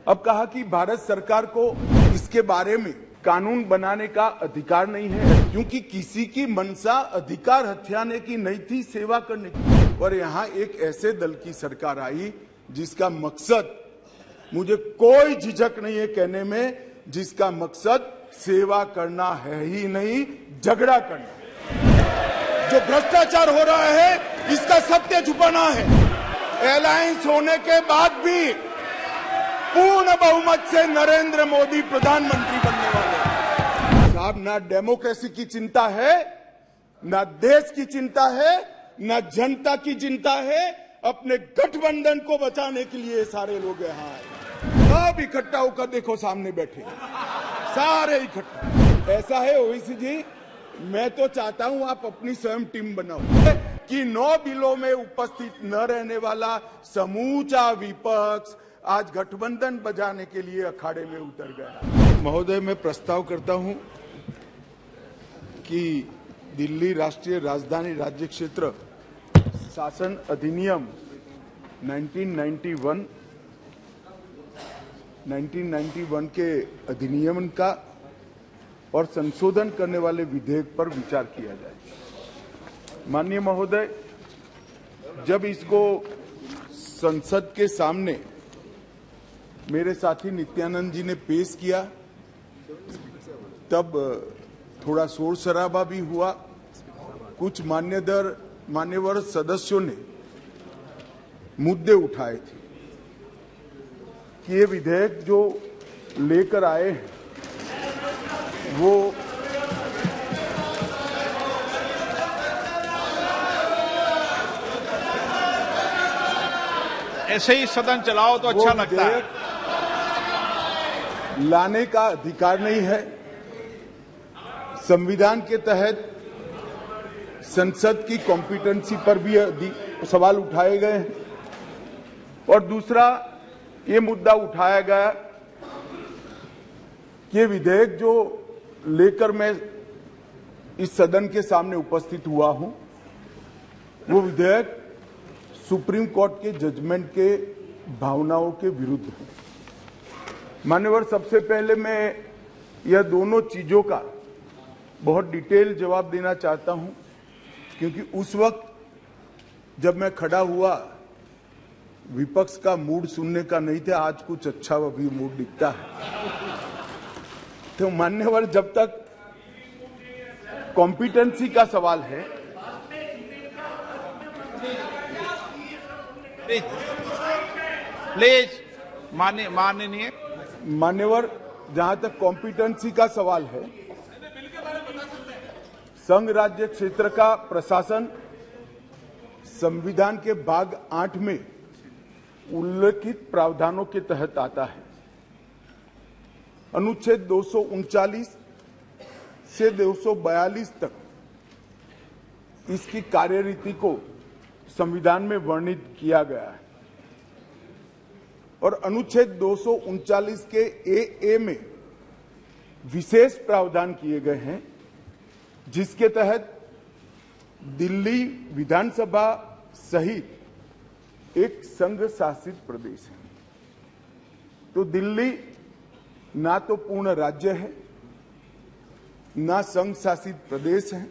अब कहा कि भारत सरकार को इसके बारे में कानून बनाने का अधिकार नहीं है, क्योंकि किसी की मंशा अधिकार हथियाने की नहीं थी, सेवा करने की। और यहाँ एक ऐसे दल की सरकार आई जिसका मकसद, मुझे कोई झिझक नहीं है कहने में, जिसका मकसद सेवा करना है ही नहीं, झगड़ा करना। जो भ्रष्टाचार हो रहा है इसका सत्य छुपाना है। अलायंस होने के बाद भी पूर्ण बहुमत से नरेंद्र मोदी प्रधानमंत्री बनने वाले। साहब, ना डेमोक्रेसी की चिंता है, ना देश की चिंता है, ना जनता की चिंता है। अपने गठबंधन को बचाने के लिए सारे लोग यहाँ आए। सब इकट्ठा होकर देखो, सामने बैठे सारे इकट्ठा। ऐसा है ओवैसी जी, मैं तो चाहता हूं आप अपनी स्वयं टीम बनाओ कि 9 बिलों में उपस्थित न रहने वाला समूचा विपक्ष आज गठबंधन बजाने के लिए अखाड़े में उतर गया। महोदय, मैं प्रस्ताव करता हूं कि दिल्ली राष्ट्रीय राजधानी राज्य क्षेत्र शासन अधिनियम 1991 के अधिनियम का और संशोधन करने वाले विधेयक पर विचार किया जाए। माननीय महोदय, जब इसको संसद के सामने मेरे साथी नित्यानंद जी ने पेश किया, तब थोड़ा शोर शराबा भी हुआ। कुछ मान्यवर सदस्यों ने मुद्दे उठाए थे कि ये विधेयक जो लेकर आए हैं वो ऐसे ही सदन चलाओ तो अच्छा लगता है। लाने का अधिकार नहीं है। संविधान के तहत संसद की कॉम्पिटेंसी पर भी सवाल उठाए गए हैं। और दूसरा ये मुद्दा उठाया गया कि विधेयक जो लेकर मैं इस सदन के सामने उपस्थित हुआ हूं, वो विधेयक सुप्रीम कोर्ट के जजमेंट के भावनाओं के विरुद्ध है। मान्यवर, सबसे पहले मैं यह दोनों चीजों का बहुत डिटेल जवाब देना चाहता हूं, क्योंकि उस वक्त जब मैं खड़ा हुआ विपक्ष का मूड सुनने का नहीं था। आज कुछ अच्छा भी मूड दिखता है। तो मान्यवर, जब तक कॉम्पिटेंसी का सवाल है, प्लीज माननीय मान्यवर, जहां तक कॉम्पिटेंसी का सवाल है, संघ राज्य क्षेत्र का प्रशासन संविधान के भाग 8 में उल्लेखित प्रावधानों के तहत आता है। अनुच्छेद 239 से 242 तक इसकी कार्यरीति को संविधान में वर्णित किया गया है। और अनुच्छेद 239 के ए में विशेष प्रावधान किए गए हैं, जिसके तहत दिल्ली विधानसभा सहित एक संघ शासित प्रदेश है। तो दिल्ली ना तो पूर्ण राज्य है, ना संघ शासित प्रदेश है,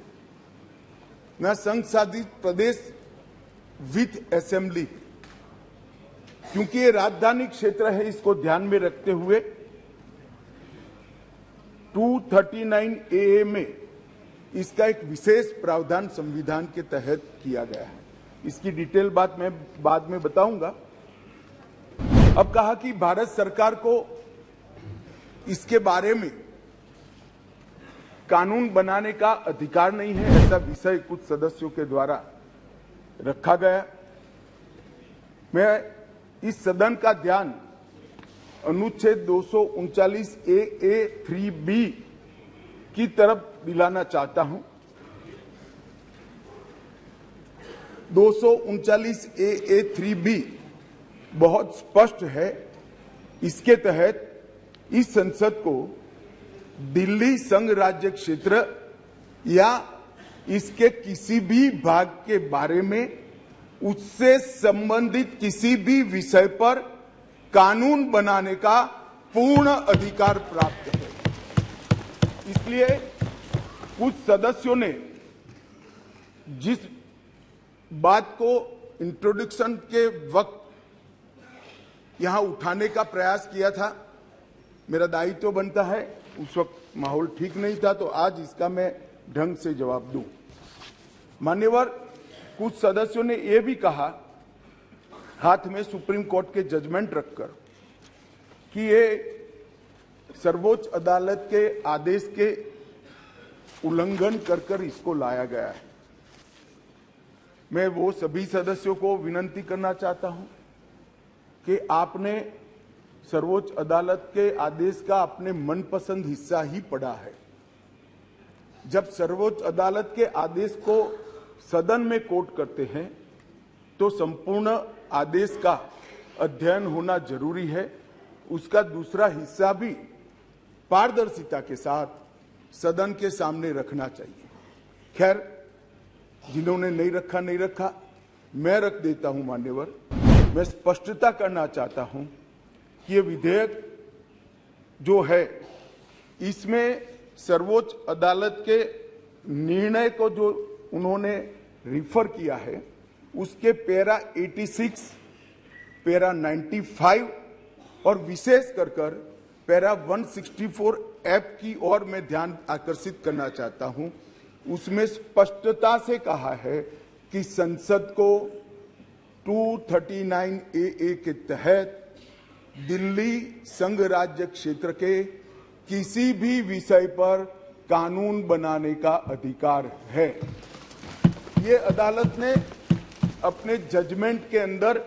ना संघ शासित प्रदेश विथ असेंबली। क्योंकि ये राजधानी क्षेत्र है, इसको ध्यान में रखते हुए 239 ए में इसका एक विशेष प्रावधान संविधान के तहत किया गया है। इसकी डिटेल बात मैं बाद में बताऊंगा। अब कहा कि भारत सरकार को इसके बारे में कानून बनाने का अधिकार नहीं है, ऐसा विषय कुछ सदस्यों के द्वारा रखा गया। मैं इस सदन का ध्यान अनुच्छेद 239 ए 3B की तरफ दिलाना चाहता हूं। 239 ए 3B बहुत स्पष्ट है। इसके तहत इस संसद को दिल्ली संघ राज्य क्षेत्र या इसके किसी भी भाग के बारे में उससे संबंधित किसी भी विषय पर कानून बनाने का पूर्ण अधिकार प्राप्त है। इसलिए कुछ सदस्यों ने जिस बात को इंट्रोडक्शन के वक्त यहां उठाने का प्रयास किया था, मेरा दायित्व बनता है, उस वक्त माहौल ठीक नहीं था, तो आज इसका मैं ढंग से जवाब दूं। मान्यवर, कुछ सदस्यों ने यह भी कहा, हाथ में सुप्रीम कोर्ट के जजमेंट रखकर, कि ये सर्वोच्च अदालत के आदेश के उल्लंघन कर इसको लाया गया है। मैं वो सभी सदस्यों को विनती करना चाहता हूं कि आपने सर्वोच्च अदालत के आदेश का अपने मनपसंद हिस्सा ही पढ़ा है। जब सर्वोच्च अदालत के आदेश को सदन में कोट करते हैं तो संपूर्ण आदेश का अध्ययन होना जरूरी है। उसका दूसरा हिस्सा भी पारदर्शिता के साथ सदन के सामने रखना चाहिए। खैर, जिन्होंने नहीं रखा, मैं रख देता हूं। मान्यवर, मैं स्पष्टता करना चाहता हूं कि ये विधेयक जो है, इसमें सर्वोच्च अदालत के निर्णय को जो उन्होंने रिफर किया है, उसके पैरा 86, पैरा 95 और विशेष कर पैरा 164F की ओर मैं ध्यान आकर्षित करना चाहता हूं। उसमें स्पष्टता से कहा है कि संसद को 239AA के तहत दिल्ली संघ राज्य क्षेत्र के किसी भी विषय पर कानून बनाने का अधिकार है। ये अदालत ने अपने जजमेंट के अंदर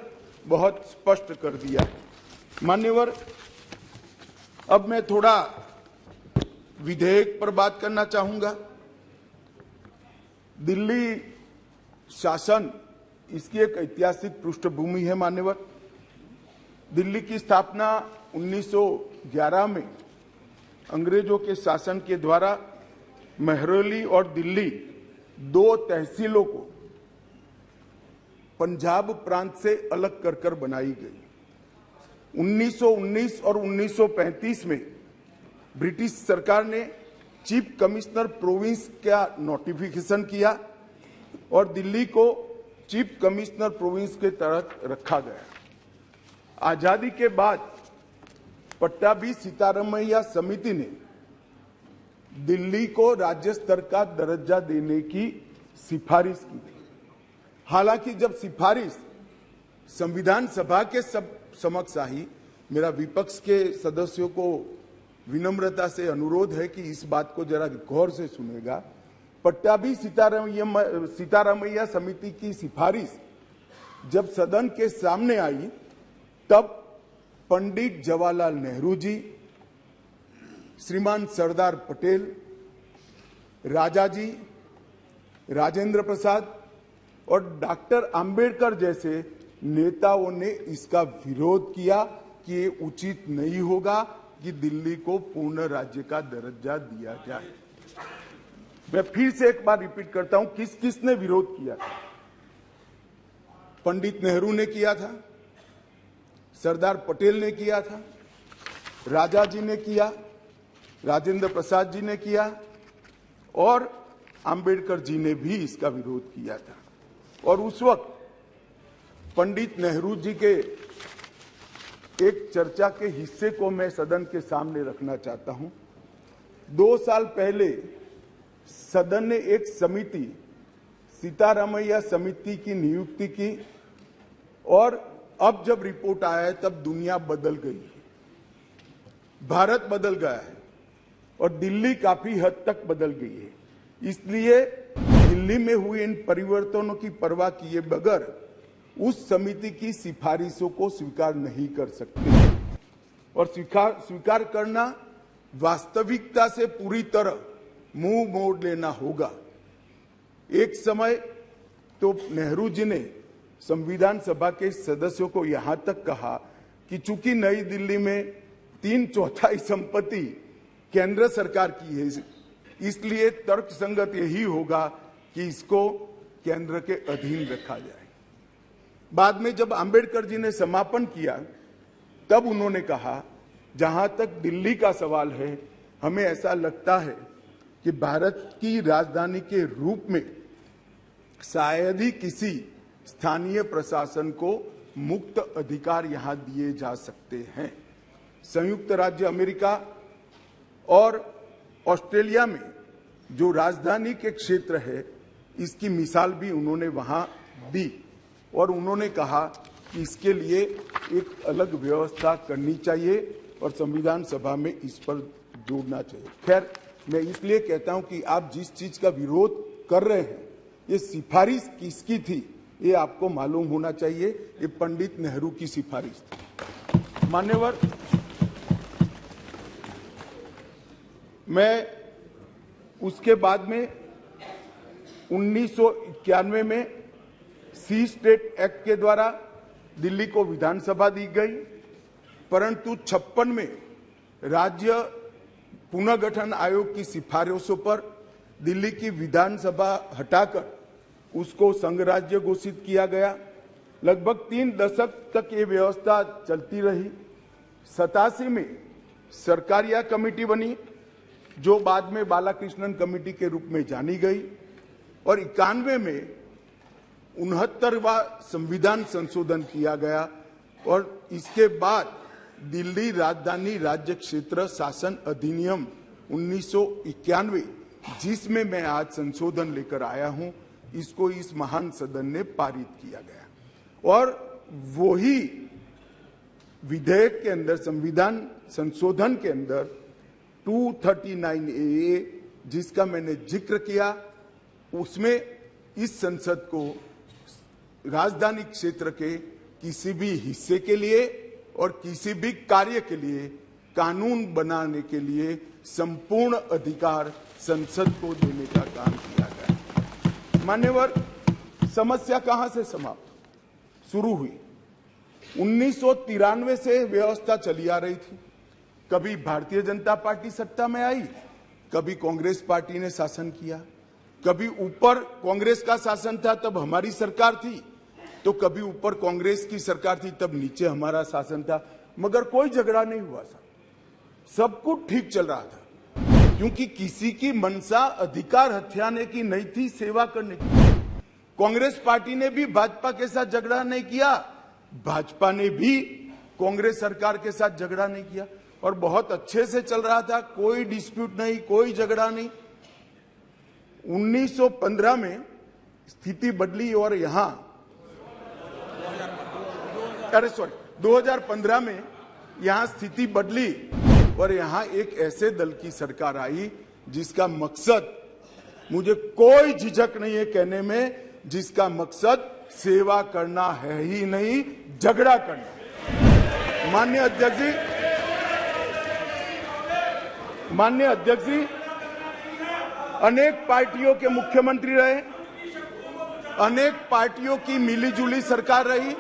बहुत स्पष्ट कर दिया है। मान्यवर, अब मैं थोड़ा विधेयक पर बात करना चाहूंगा। दिल्ली शासन, इसकी एक ऐतिहासिक पृष्ठभूमि है। मान्यवर, दिल्ली की स्थापना 1911 में अंग्रेजों के शासन के द्वारा महरौली और दिल्ली, दो तहसीलों को पंजाब प्रांत से अलग कर बनाई गई। 1919 और 1935 में ब्रिटिश सरकार ने चीफ कमिश्नर प्रोविंस का नोटिफिकेशन किया और दिल्ली को चीफ कमिश्नर प्रोविंस के तहत रखा गया। आजादी के बाद पट्टाभी सीतारामैया समिति ने दिल्ली को राज्य स्तर का दर्जा देने की सिफारिश की। हालांकि जब सिफारिश संविधान सभा के समक्ष आई, मेरा विपक्ष के सदस्यों को विनम्रता से अनुरोध है कि इस बात को जरा गौर से सुनेगा। पट्टाभी सीतारामैया समिति की सिफारिश जब सदन के सामने आई, तब पंडित जवाहरलाल नेहरू जी, श्रीमान सरदार पटेल, राजाजी, राजेंद्र प्रसाद और डॉक्टर आंबेडकर जैसे नेताओं ने इसका विरोध किया कि ये उचित नहीं होगा कि दिल्ली को पूर्ण राज्य का दर्जा दिया जाए। मैं फिर से एक बार रिपीट करता हूं, किस किसने विरोध किया था। पंडित नेहरू ने किया था, सरदार पटेल ने किया था, राजा जी ने किया, राजेंद्र प्रसाद जी ने किया और आंबेडकर जी ने भी इसका विरोध किया था। और उस वक्त पंडित नेहरू जी के एक चर्चा के हिस्से को मैं सदन के सामने रखना चाहता हूं। 2 साल पहले सदन ने एक समिति, सीतारामैया समिति की नियुक्ति की और अब जब रिपोर्ट आया है तब दुनिया बदल गई है, भारत बदल गया है और दिल्ली काफी हद तक बदल गई है। इसलिए दिल्ली में हुए इन परिवर्तनों की परवाह किए बगैर उस समिति की सिफारिशों को स्वीकार नहीं कर सकते और स्वीकार करना वास्तविकता से पूरी तरह मुंह मोड़ लेना होगा। एक समय तो नेहरू जी ने संविधान सभा के सदस्यों को यहां तक कहा कि चूंकि नई दिल्ली में 3/4 संपत्ति केंद्र सरकार की है, इसलिए तर्कसंगत यही होगा कि इसको केंद्र के अधीन रखा जाए। बाद में जब आंबेडकर जी ने समापन किया तब उन्होंने कहा, जहां तक दिल्ली का सवाल है, हमें ऐसा लगता है कि भारत की राजधानी के रूप में शायद ही किसी स्थानीय प्रशासन को मुक्त अधिकार यहां दिए जा सकते हैं। संयुक्त राज्य अमेरिका और ऑस्ट्रेलिया में जो राजधानी के क्षेत्र है, इसकी मिसाल भी उन्होंने वहां दी और उन्होंने कहा कि इसके लिए एक अलग व्यवस्था करनी चाहिए और संविधान सभा में इस पर जोड़ना चाहिए। खैर, मैं इसलिए कहता हूं कि आप जिस चीज का विरोध कर रहे हैं, ये सिफारिश किसकी थी ये आपको मालूम होना चाहिए। ये पंडित नेहरू की सिफारिश थी। मान्यवर, मैं उसके बाद में 1991 में सी स्टेट एक्ट के द्वारा दिल्ली को विधानसभा दी गई, परंतु 56 में राज्य पुनर्गठन आयोग की सिफारिशों पर दिल्ली की विधानसभा हटाकर उसको संघ राज्य घोषित किया गया। लगभग 3 दशक तक ये व्यवस्था चलती रही। 87 में सरकारिया कमेटी बनी, जो बाद में बालाकृष्णन कमेटी के रूप में जानी गई, और 91 में 69वां संविधान संशोधन किया गया और इसके बाद दिल्ली राजधानी राज्य क्षेत्र शासन अधिनियम 1991, जिसमें मैं आज संशोधन लेकर आया हूं, इसको इस महान सदन ने पारित किया गया। और वही विधेयक के अंदर, संविधान संशोधन के अंदर 239A, जिसका मैंने जिक्र किया, उसमें इस संसद को राजधानी क्षेत्र के किसी भी हिस्से के लिए और किसी भी कार्य के लिए कानून बनाने के लिए संपूर्ण अधिकार संसद को देने का काम किया गया। मान्यवर, समस्या कहां से समाप्त शुरू हुई? 1993 से व्यवस्था चली आ रही थी। कभी भारतीय जनता पार्टी सत्ता में आई, कभी कांग्रेस पार्टी ने शासन किया, कभी ऊपर कांग्रेस का शासन था तब हमारी सरकार थी, तो कभी ऊपर कांग्रेस की सरकार थी तब नीचे हमारा शासन था, मगर कोई झगड़ा नहीं हुआ था, सब कुछ ठीक चल रहा था, क्योंकि किसी की मंशा अधिकार हथियाने की नहीं थी, सेवा करने की। कांग्रेस पार्टी ने भी भाजपा के साथ झगड़ा नहीं किया, भाजपा ने भी कांग्रेस सरकार के साथ झगड़ा नहीं किया और बहुत अच्छे से चल रहा था, कोई डिस्प्यूट नहीं, कोई झगड़ा नहीं। 1915 में स्थिति बदली और यहां 2015 में यहां स्थिति बदली और यहां एक ऐसे दल की सरकार आई जिसका मकसद, मुझे कोई झिझक नहीं है कहने में, जिसका मकसद सेवा करना है ही नहीं, झगड़ा करना। माननीय अध्यक्ष जी अनेक पार्टियों के मुख्यमंत्री रहे, अनेक पार्टियों की मिलीजुली सरकार रही,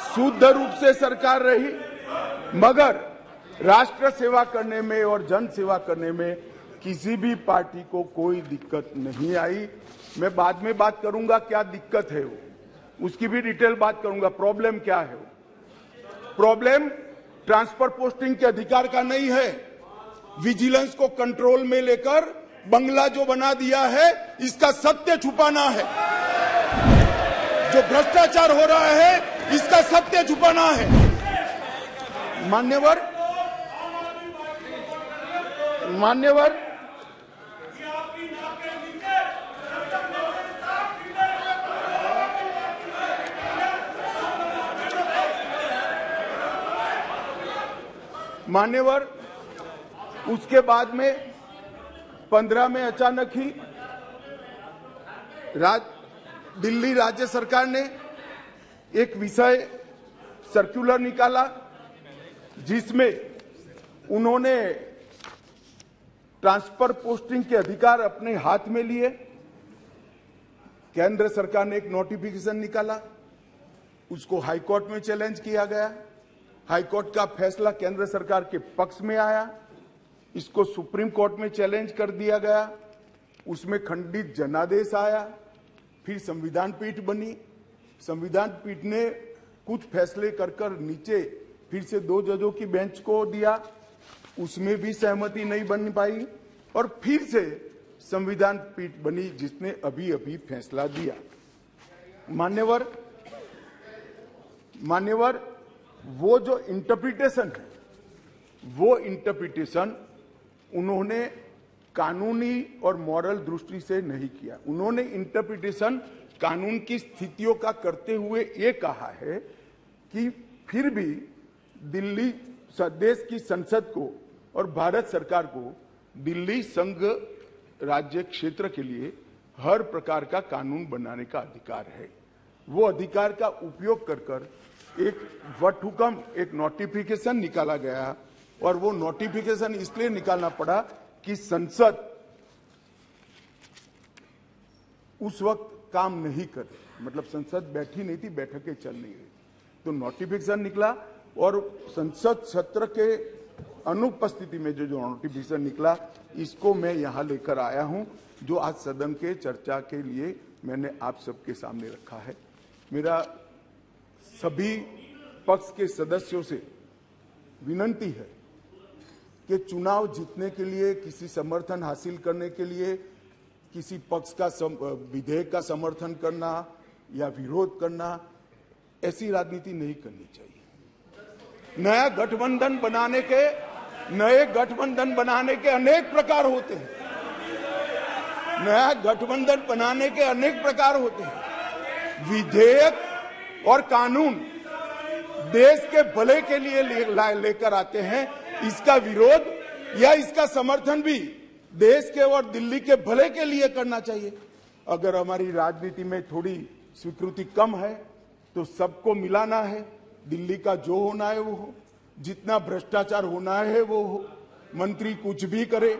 शुद्ध रूप से सरकार रही, मगर राष्ट्र सेवा करने में और जन सेवा करने में किसी भी पार्टी को कोई दिक्कत नहीं आई। मैं बाद में बात करूंगा क्या दिक्कत है वो, उसकी भी डिटेल बात करूंगा, प्रॉब्लम क्या है वो। प्रॉब्लम ट्रांसफर पोस्टिंग के अधिकार का नहीं है, विजिलेंस को कंट्रोल में लेकर बंगला जो बना दिया है, इसका सत्य छुपाना है। जो भ्रष्टाचार हो रहा है, इसका सत्य छुपाना है। मान्यवर उसके बाद में 15 में अचानक ही दिल्ली राज्य सरकार ने एक विषय सर्कुलर निकाला, जिसमें उन्होंने ट्रांसफर पोस्टिंग के अधिकार अपने हाथ में लिए। केंद्र सरकार ने एक नोटिफिकेशन निकाला, उसको हाईकोर्ट में चैलेंज किया गया। हाईकोर्ट का फैसला केंद्र सरकार के पक्ष में आया, इसको सुप्रीम कोर्ट में चैलेंज कर दिया गया, उसमें खंडित जनादेश आया, फिर संविधान पीठ बनी। संविधान पीठ ने कुछ फैसले कर नीचे फिर से 2 जजों की बेंच को दिया, उसमें भी सहमति नहीं बन पाई और फिर से संविधान पीठ बनी जिसने अभी अभी फैसला दिया। मान्यवर वो जो इंटरप्रिटेशन है, वो इंटरप्रिटेशन उन्होंने कानूनी और मॉरल दृष्टि से नहीं किया। उन्होंने इंटरप्रिटेशन कानून की स्थितियों का करते हुए ये कहा है कि फिर भी दिल्ली देश की संसद को और भारत सरकार को दिल्ली संघ राज्य क्षेत्र के लिए हर प्रकार का कानून बनाने का अधिकार है। वो अधिकार का उपयोग कर एक वटहुकम, एक नोटिफिकेशन निकाला गया और वो नोटिफिकेशन इसलिए निकालना पड़ा कि संसद उस वक्त काम नहीं कर रही, मतलब संसद बैठी नहीं थी, बैठकें चल नहीं रही, तो नोटिफिकेशन निकला और संसद सत्र के अनुपस्थिति में जो नोटिफिकेशन निकला, इसको मैं यहां लेकर आया हूं, जो आज सदन के चर्चा के लिए मैंने आप सबके सामने रखा है। मेरा सभी पक्ष के सदस्यों से विनती है कि चुनाव जीतने के लिए, किसी समर्थन हासिल करने के लिए, किसी पक्ष का विधेयक का समर्थन करना या विरोध करना, ऐसी राजनीति नहीं करनी चाहिए। नए गठबंधन बनाने के अनेक प्रकार होते हैं। नया गठबंधन बनाने के अनेक प्रकार होते हैं। विधेयक और कानून देश के भले के लिए लेकर आते हैं। इसका विरोध या इसका समर्थन भी देश के और दिल्ली के भले के लिए करना चाहिए। अगर हमारी राजनीति में थोड़ी स्वीकृति कम है तो सबको मिलाना है। दिल्ली का जो होना है वो हो, जितना भ्रष्टाचार होना है वो हो, मंत्री कुछ भी करे,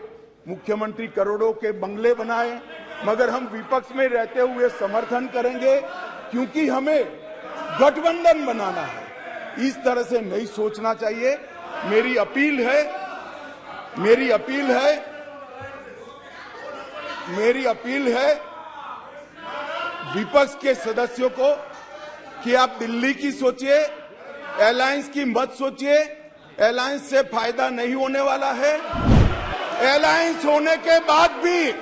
मुख्यमंत्री करोड़ों के बंगले बनाए, मगर हम विपक्ष में रहते हुए समर्थन करेंगे क्योंकि हमें गठबंधन बनाना है। इस तरह से नहीं सोचना चाहिए। मेरी अपील है विपक्ष के सदस्यों को कि आप दिल्ली की सोचिए, अलायंस की मत सोचिए। अलायंस से फायदा नहीं होने वाला है। अलायंस होने के बाद भी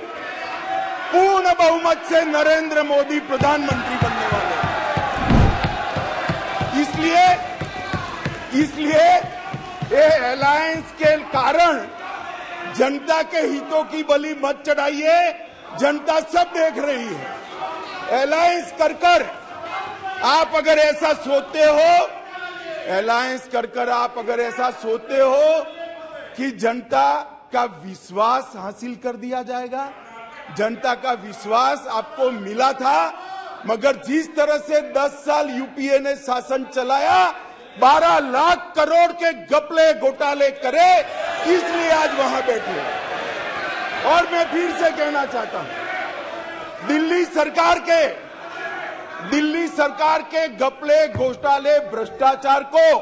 पूर्ण बहुमत से नरेंद्र मोदी प्रधानमंत्री बनने वाले हैं। इसलिए ये अलायंस के कारण जनता के हितों की बलि मत चढ़ाइए। जनता सब देख रही है। अलायंस कर आप अगर ऐसा सोचते हो, कि जनता का विश्वास हासिल कर दिया जाएगा, जनता का विश्वास आपको मिला था, मगर जिस तरह से 10 साल यूपीए ने शासन चलाया, 12 लाख करोड़ के घपले घोटाले करे, इसलिए आज वहां बैठे। और मैं फिर से कहना चाहता हूं, दिल्ली सरकार के घपले घोटाले भ्रष्टाचार को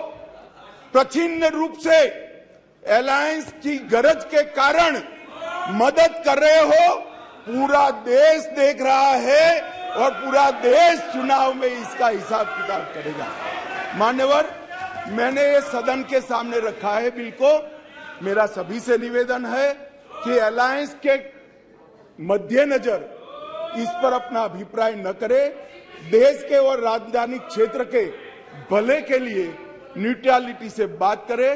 प्रच्छिन्न रूप से अलायंस की गरज के कारण मदद कर रहे हो। पूरा देश देख रहा है और पूरा देश चुनाव में इसका हिसाब किताब करेगा। मान्यवर, मैंने ये सदन के सामने रखा है बिल को। मेरा सभी से निवेदन है कि अलायंस के मद्देनजर इस पर अपना अभिप्राय न करे। देश के और राजधानी क्षेत्र के भले के लिए न्यूट्रलिटी से बात करे।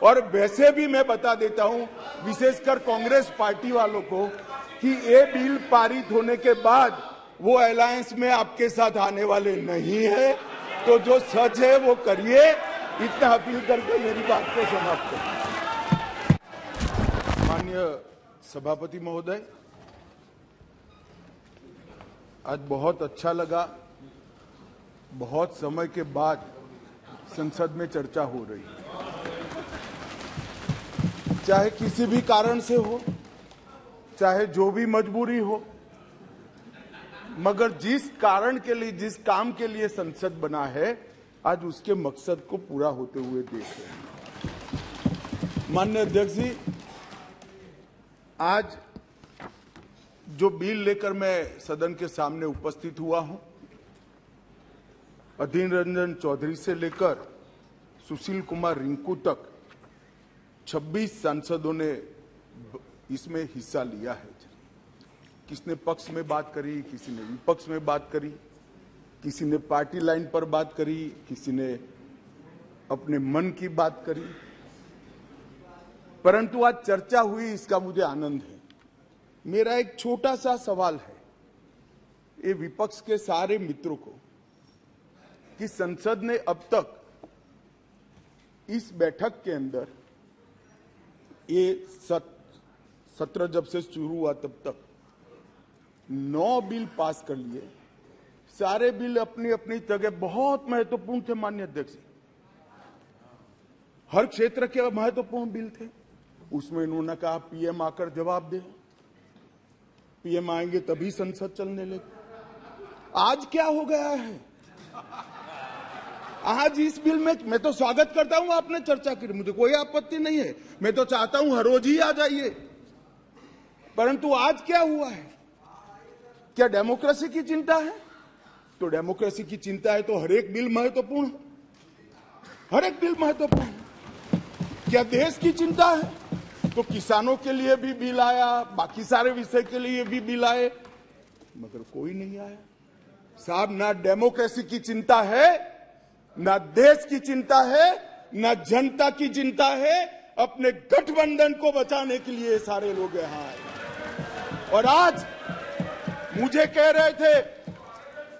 और वैसे भी मैं बता देता हूं, विशेषकर कांग्रेस पार्टी वालों को, कि ये बिल पारित होने के बाद वो अलायंस में आपके साथ आने वाले नहीं है। तो जो सच है वो करिए। इतना अपील करके मेरी बात को समाप्त करें। माननीय सभापति महोदय, आज बहुत अच्छा लगा, बहुत समय के बाद संसद में चर्चा हो रही है। चाहे किसी भी कारण से हो, चाहे जो भी मजबूरी हो, मगर जिस कारण के लिए, जिस काम के लिए संसद बना है, आज उसके मकसद को पूरा होते हुए देख रहे हैं। माननीय अध्यक्ष जी, आज जो बिल लेकर मैं सदन के सामने उपस्थित हुआ हूं, अधीर रंजन चौधरी से लेकर सुशील कुमार रिंकू तक 26 सांसदों ने इसमें हिस्सा लिया है। किसने पक्ष में बात करी, किसी ने विपक्ष में बात करी, किसी ने पार्टी लाइन पर बात करी, किसी ने अपने मन की बात करी, परंतु आज चर्चा हुई, इसका मुझे आनंद है। मेरा एक छोटा सा सवाल है ये विपक्ष के सारे मित्रों को कि संसद ने अब तक इस बैठक के अंदर ये सत्र जब से शुरू हुआ तब तक 9 बिल पास कर लिए। सारे बिल अपनी अपनी जगह बहुत महत्वपूर्ण थे माननीय अध्यक्ष, हर क्षेत्र के महत्वपूर्ण बिल थे। उसमें इन्होंने कहा पीएम आकर जवाब दे, पीएम आएंगे तभी संसद चलने लगे। आज क्या हो गया है? आज इस बिल में मैं तो स्वागत करता हूं आपने चर्चा की, मुझे कोई आपत्ति नहीं है, मैं तो चाहता हूं हर रोज ही आ जाइए, परंतु आज क्या हुआ है? क्या डेमोक्रेसी की चिंता है? तो डेमोक्रेसी की चिंता है तो हर एक बिल महत्वपूर्ण है, हर एक बिल महत्वपूर्ण है। क्या देश की चिंता है तो किसानों के लिए भी बिल आया, बाकी सारे विषय के लिए भी बिल आए, मगर कोई नहीं आया। साहब, ना डेमोक्रेसी की चिंता है, ना देश की चिंता है, ना जनता की चिंता है। अपने गठबंधन को बचाने के लिए सारे लोग यहां आए और आज मुझे कह रहे थे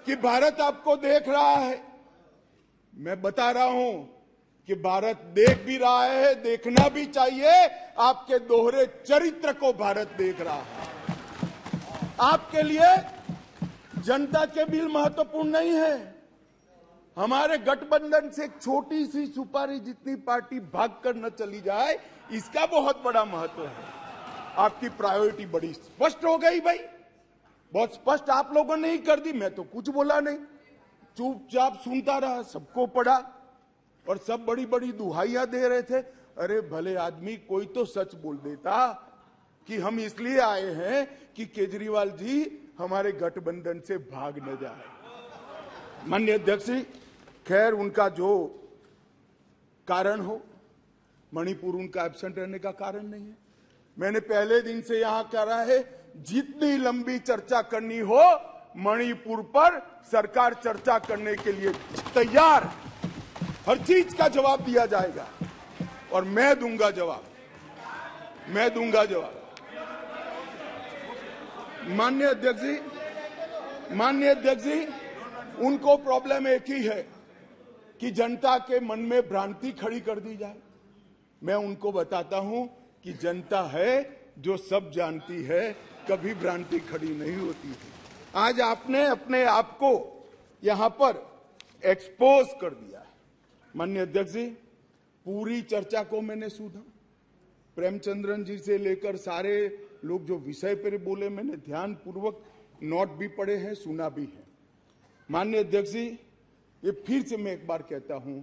कि भारत आपको देख रहा है। मैं बता रहा हूं कि भारत देख भी रहा है, देखना भी चाहिए। आपके दोहरे चरित्र को भारत देख रहा है। आपके लिए जनता के बिल महत्वपूर्ण नहीं है। हमारे गठबंधन से एक छोटी सी सुपारी जितनी पार्टी भागकर न चली जाए, इसका बहुत बड़ा महत्व है। आपकी प्रायोरिटी बड़ी स्पष्ट हो गई भाई, बहुत स्पष्ट आप लोगों ने ही कर दी। मैं तो कुछ बोला नहीं, चुपचाप सुनता रहा, सबको पढ़ा और सब बड़ी बड़ी दुहाइयां दे रहे थे। अरे भले आदमी, कोई तो सच बोल देता कि हम इसलिए आए हैं कि केजरीवाल जी हमारे गठबंधन से भाग न जाए। माननीय अध्यक्ष जी, खैर उनका जो कारण हो, मणिपुर उनका एब्सेंट रहने का कारण नहीं है। मैंने पहले दिन से यहां कहा है, जितनी लंबी चर्चा करनी हो मणिपुर पर सरकार चर्चा करने के लिए तैयार, हर चीज का जवाब दिया जाएगा और मैं दूंगा जवाब, मैं दूंगा जवाब। माननीय अध्यक्ष जी, उनको प्रॉब्लम एक ही है कि जनता के मन में भ्रांति खड़ी कर दी जाए। मैं उनको बताता हूं कि जनता है जो सब जानती है, कभी भ्रांति खड़ी नहीं होती है। आज आपने अपने आप को यहां पर एक्सपोज कर दिया है। माननीय अध्यक्ष जी, पूरी चर्चा को मैंने सुना, प्रेमचंद्रन जी से लेकर सारे लोग जो विषय पर बोले, मैंने ध्यान पूर्वक नोट भी पढ़े हैं, सुना भी है। माननीय अध्यक्ष जी, ये फिर से मैं एक बार कहता हूं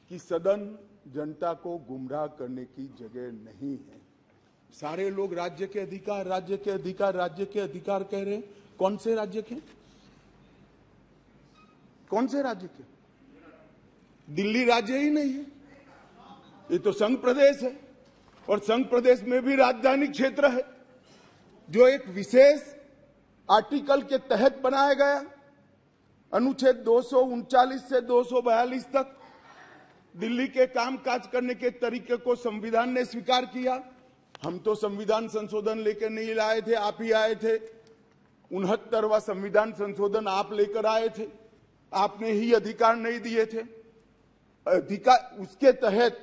कि सदन जनता को गुमराह करने की जगह नहीं है। सारे लोग राज्य के अधिकार, राज्य के अधिकार, राज्य के अधिकार कह रहे हैं। कौन से राज्य के? कौन से राज्य के? दिल्ली राज्य ही नहीं है, ये तो संघ प्रदेश है और संघ प्रदेश में भी राजधानी क्षेत्र है जो एक विशेष आर्टिकल के तहत बनाया गया। अनुच्छेद 239 से 242 तक दिल्ली के कामकाज करने के तरीके को संविधान ने स्वीकार किया। हम तो संविधान संशोधन लेकर नहीं लाए थे, आप ही आए थे। 69वां संविधान संशोधन आप लेकर आए थे, आपने ही अधिकार नहीं दिए थे। अधिकार उसके तहत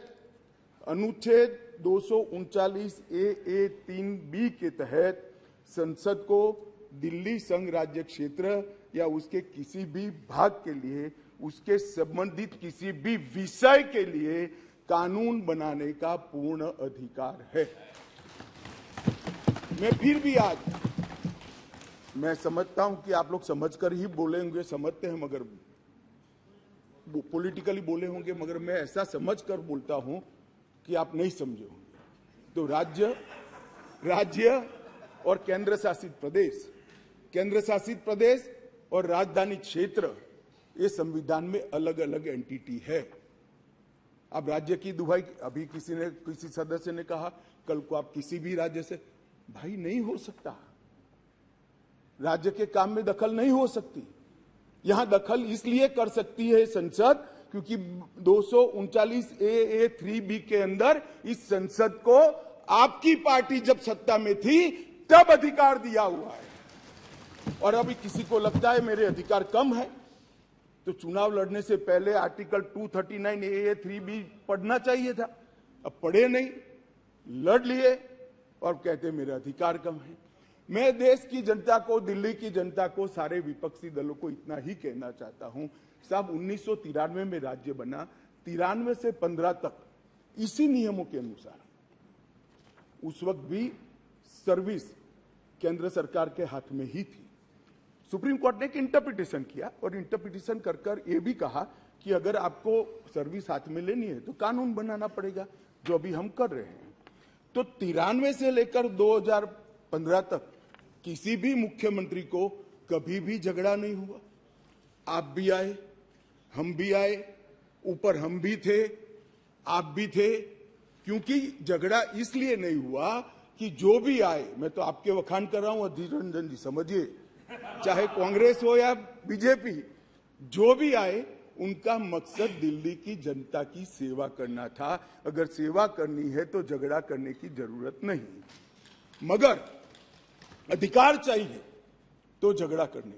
अनुच्छेद 239 ए 3B के तहत संसद को दिल्ली संघ राज्य क्षेत्र या उसके किसी भी भाग के लिए, उसके संबंधित किसी भी विषय के लिए कानून बनाने का पूर्ण अधिकार है। मैं फिर भी आज मैं समझता हूं कि आप लोग समझकर ही बोले होंगे, समझते हैं, मगर पॉलिटिकली बोले होंगे, मगर मैं ऐसा समझकर बोलता हूं कि आप नहीं समझे होंगे। तो राज्य और केंद्र शासित प्रदेश और राजधानी क्षेत्र, ये संविधान में अलग अलग एंटिटी है। अब राज्य की दुहाई, अभी किसी सदस्य ने कहा कल को आप किसी भी राज्य से, भाई नहीं हो सकता, राज्य के काम में दखल नहीं हो सकती। यहां दखल इसलिए कर सकती है संसद क्योंकि 239A3B के अंदर इस संसद को आपकी पार्टी जब सत्ता में थी तब अधिकार दिया हुआ है। और अभी किसी को लगता है मेरे अधिकार कम है तो चुनाव लड़ने से पहले आर्टिकल 239A3B पढ़ना चाहिए था। अब पढ़े नहीं, लड़ लिए और कहते मेरे अधिकार कम है। मैं देश की जनता को, दिल्ली की जनता को, सारे विपक्षी दलों को इतना ही कहना चाहता हूं, साहब 1993 में राज्य बना, 93 से 15 तक इसी नियमों के अनुसार उस वक्त भी सर्विस केंद्र सरकार के हाथ में ही थी। सुप्रीम कोर्ट ने एक इंटरप्रिटेशन किया और इंटरप्रिटेशन कर ये भी कहा कि अगर आपको सर्विस हाथ में लेनी है तो कानून बनाना पड़ेगा, जो अभी हम कर रहे हैं। तो 93 से लेकर 2015 तक किसी भी मुख्यमंत्री को कभी भी झगड़ा नहीं हुआ। आप भी आए, हम भी आए, ऊपर हम भी थे, आप भी थे, क्योंकि झगड़ा इसलिए नहीं हुआ कि जो भी आए, मैं तो आपके वखान कर रहा हूं अधीर रंजन जी, समझिए, चाहे कांग्रेस हो या बीजेपी, जो भी आए उनका मकसद दिल्ली की जनता की सेवा करना था। अगर सेवा करनी है तो झगड़ा करने की जरूरत नहीं, मगर अधिकार चाहिए तो झगड़ा करने,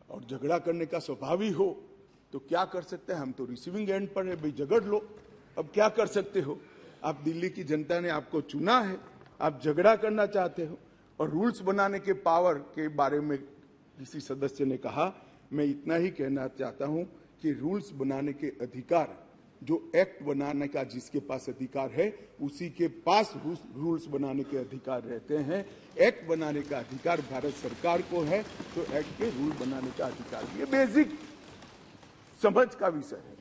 और झगड़ा करने का स्वभाव ही हो तो क्या कर सकते हैं। हम तो रिसीविंग एंड पर है, भाई झगड़ लो, अब क्या कर सकते हो। आप दिल्ली की जनता ने आपको चुना है, आप झगड़ा करना चाहते हो। और रूल्स बनाने के पावर के बारे में किसी सदस्य ने कहा, मैं इतना ही कहना चाहता हूं कि रूल्स बनाने के अधिकार, जो एक्ट बनाने का जिसके पास अधिकार है उसी के पास रूल्स बनाने के अधिकार रहते हैं। एक्ट बनाने का अधिकार भारत सरकार को है तो एक्ट के रूल बनाने का अधिकार, ये बेसिक समझ का विषय है।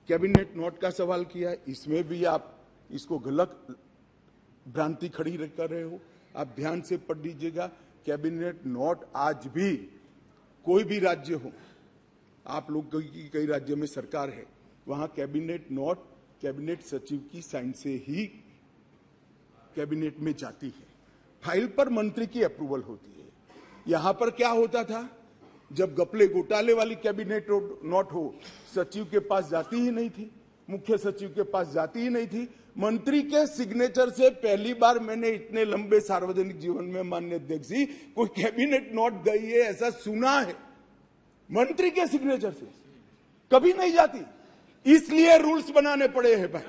कैबिनेट नोट का सवाल किया, इसमें भी आप इसको गलत भ्रांति खड़ी कर रहे हो। आप ध्यान से पढ़ लीजिएगा, कैबिनेट नोट आज भी कोई भी राज्य हो, आप लोग की कई राज्य में सरकार है, वहां कैबिनेट नोट कैबिनेट सचिव की साइन से ही कैबिनेट में जाती है। फाइल पर मंत्री की अप्रूवल होती है। यहां पर क्या होता था, जब घपले घोटाले वाली कैबिनेट नोट हो, सचिव के पास जाती ही नहीं थी, मुख्य सचिव के पास जाती ही नहीं थी। मंत्री के सिग्नेचर से पहली बार मैंने इतने लंबे सार्वजनिक जीवन में, माननीय अध्यक्ष जी, कोई कैबिनेट नोट गई है ऐसा सुना है। मंत्री के सिग्नेचर से कभी नहीं जाती, इसलिए रूल्स बनाने पड़े हैं भाई।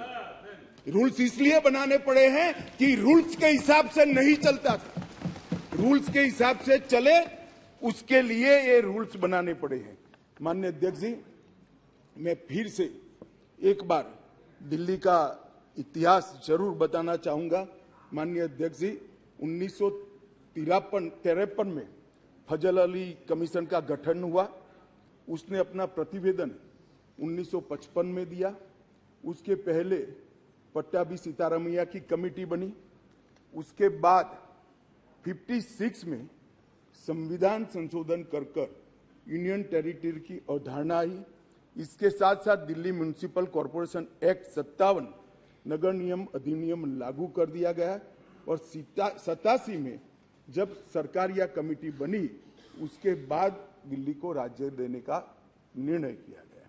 रूल्स इसलिए बनाने पड़े हैं कि रूल्स के हिसाब से नहीं चलता था, रूल्स के हिसाब से चले, उसके लिए ये रूल्स बनाने पड़े हैं। माननीय अध्यक्ष जी, मैं फिर से एक बार दिल्ली का इतिहास जरूर बताना चाहूंगा। माननीय अध्यक्ष जी, 1953 में फजल अली कमीशन का गठन हुआ। उसने अपना प्रतिवेदन 1955 में दिया। उसके पहले पट्टाभी सीतारामैया की कमेटी बनी। उसके बाद 56 में संविधान संशोधन कर यूनियन टेरिटरी की अवधारणा आई। इसके साथ साथ दिल्ली म्युनिसिपल कॉरपोरेशन एक्ट 57 नगर नियम अधिनियम लागू कर दिया गया। और 87 में जब सरकार या कमेटी बनी, उसके बाद दिल्ली को राज्य देने का निर्णय किया गया।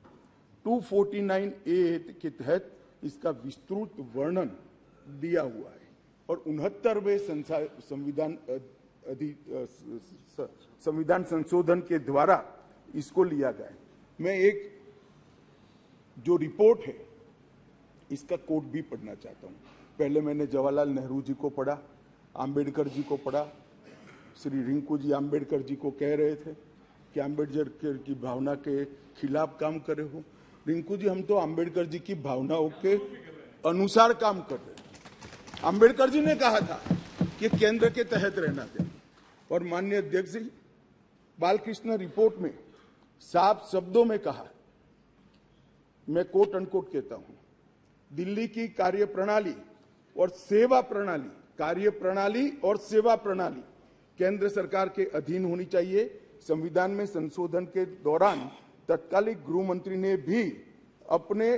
249A के तहत इसका विस्तृत वर्णन दिया हुआ है और 69वें संविधान संशोधन के द्वारा इसको लिया गया। मैं एक जो रिपोर्ट है इसका कोट भी पढ़ना चाहता हूं। पहले मैंने जवाहरलाल नेहरू जी को पढ़ा, आम्बेडकर जी को पढ़ा। श्री रिंकू जी आम्बेडकर जी को कह रहे थे कि आम्बेडकर की भावना के खिलाफ काम करे हो। रिंकू जी, हम तो आम्बेडकर जी की भावनाओं के अनुसार काम कर रहे हैं। आम्बेडकर जी ने कहा था कि केंद्र के तहत रहना चाहिए। और माननीय अध्यक्ष जी, बालकृष्ण रिपोर्ट में साफ शब्दों में कहा, मैं कोट अनकोट कहता हूं, दिल्ली की कार्यप्रणाली और सेवा प्रणाली, कार्यप्रणाली और सेवा प्रणाली केंद्र सरकार के अधीन होनी चाहिए। संविधान में संशोधन के दौरान तत्कालिक गृह मंत्री ने भी अपने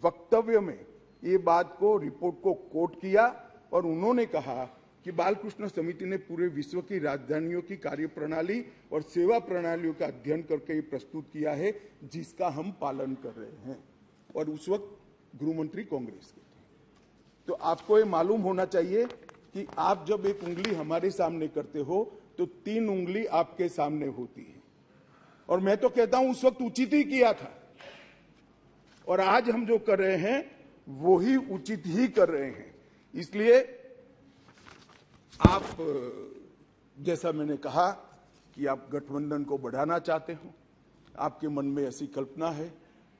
वक्तव्य में ये बात को, रिपोर्ट को कोट किया और उन्होंने कहा कि बालकृष्ण समिति ने पूरे विश्व की राजधानियों की कार्यप्रणाली और सेवा प्रणालियों का अध्ययन करके ये प्रस्तुत किया है, जिसका हम पालन कर रहे हैं। और उस वक्त गृह मंत्री कांग्रेस के थे। तो आपको ये मालूम होना चाहिए कि आप जब एक उंगली हमारे सामने करते हो तो 3 उंगली आपके सामने होती है। और मैं तो कहता हूं उस वक्त उचित ही किया था, और आज हम जो कर रहे हैं वो ही उचित ही कर रहे हैं। इसलिए आप, जैसा मैंने कहा कि आप गठबंधन को बढ़ाना चाहते हो, आपके मन में ऐसी कल्पना है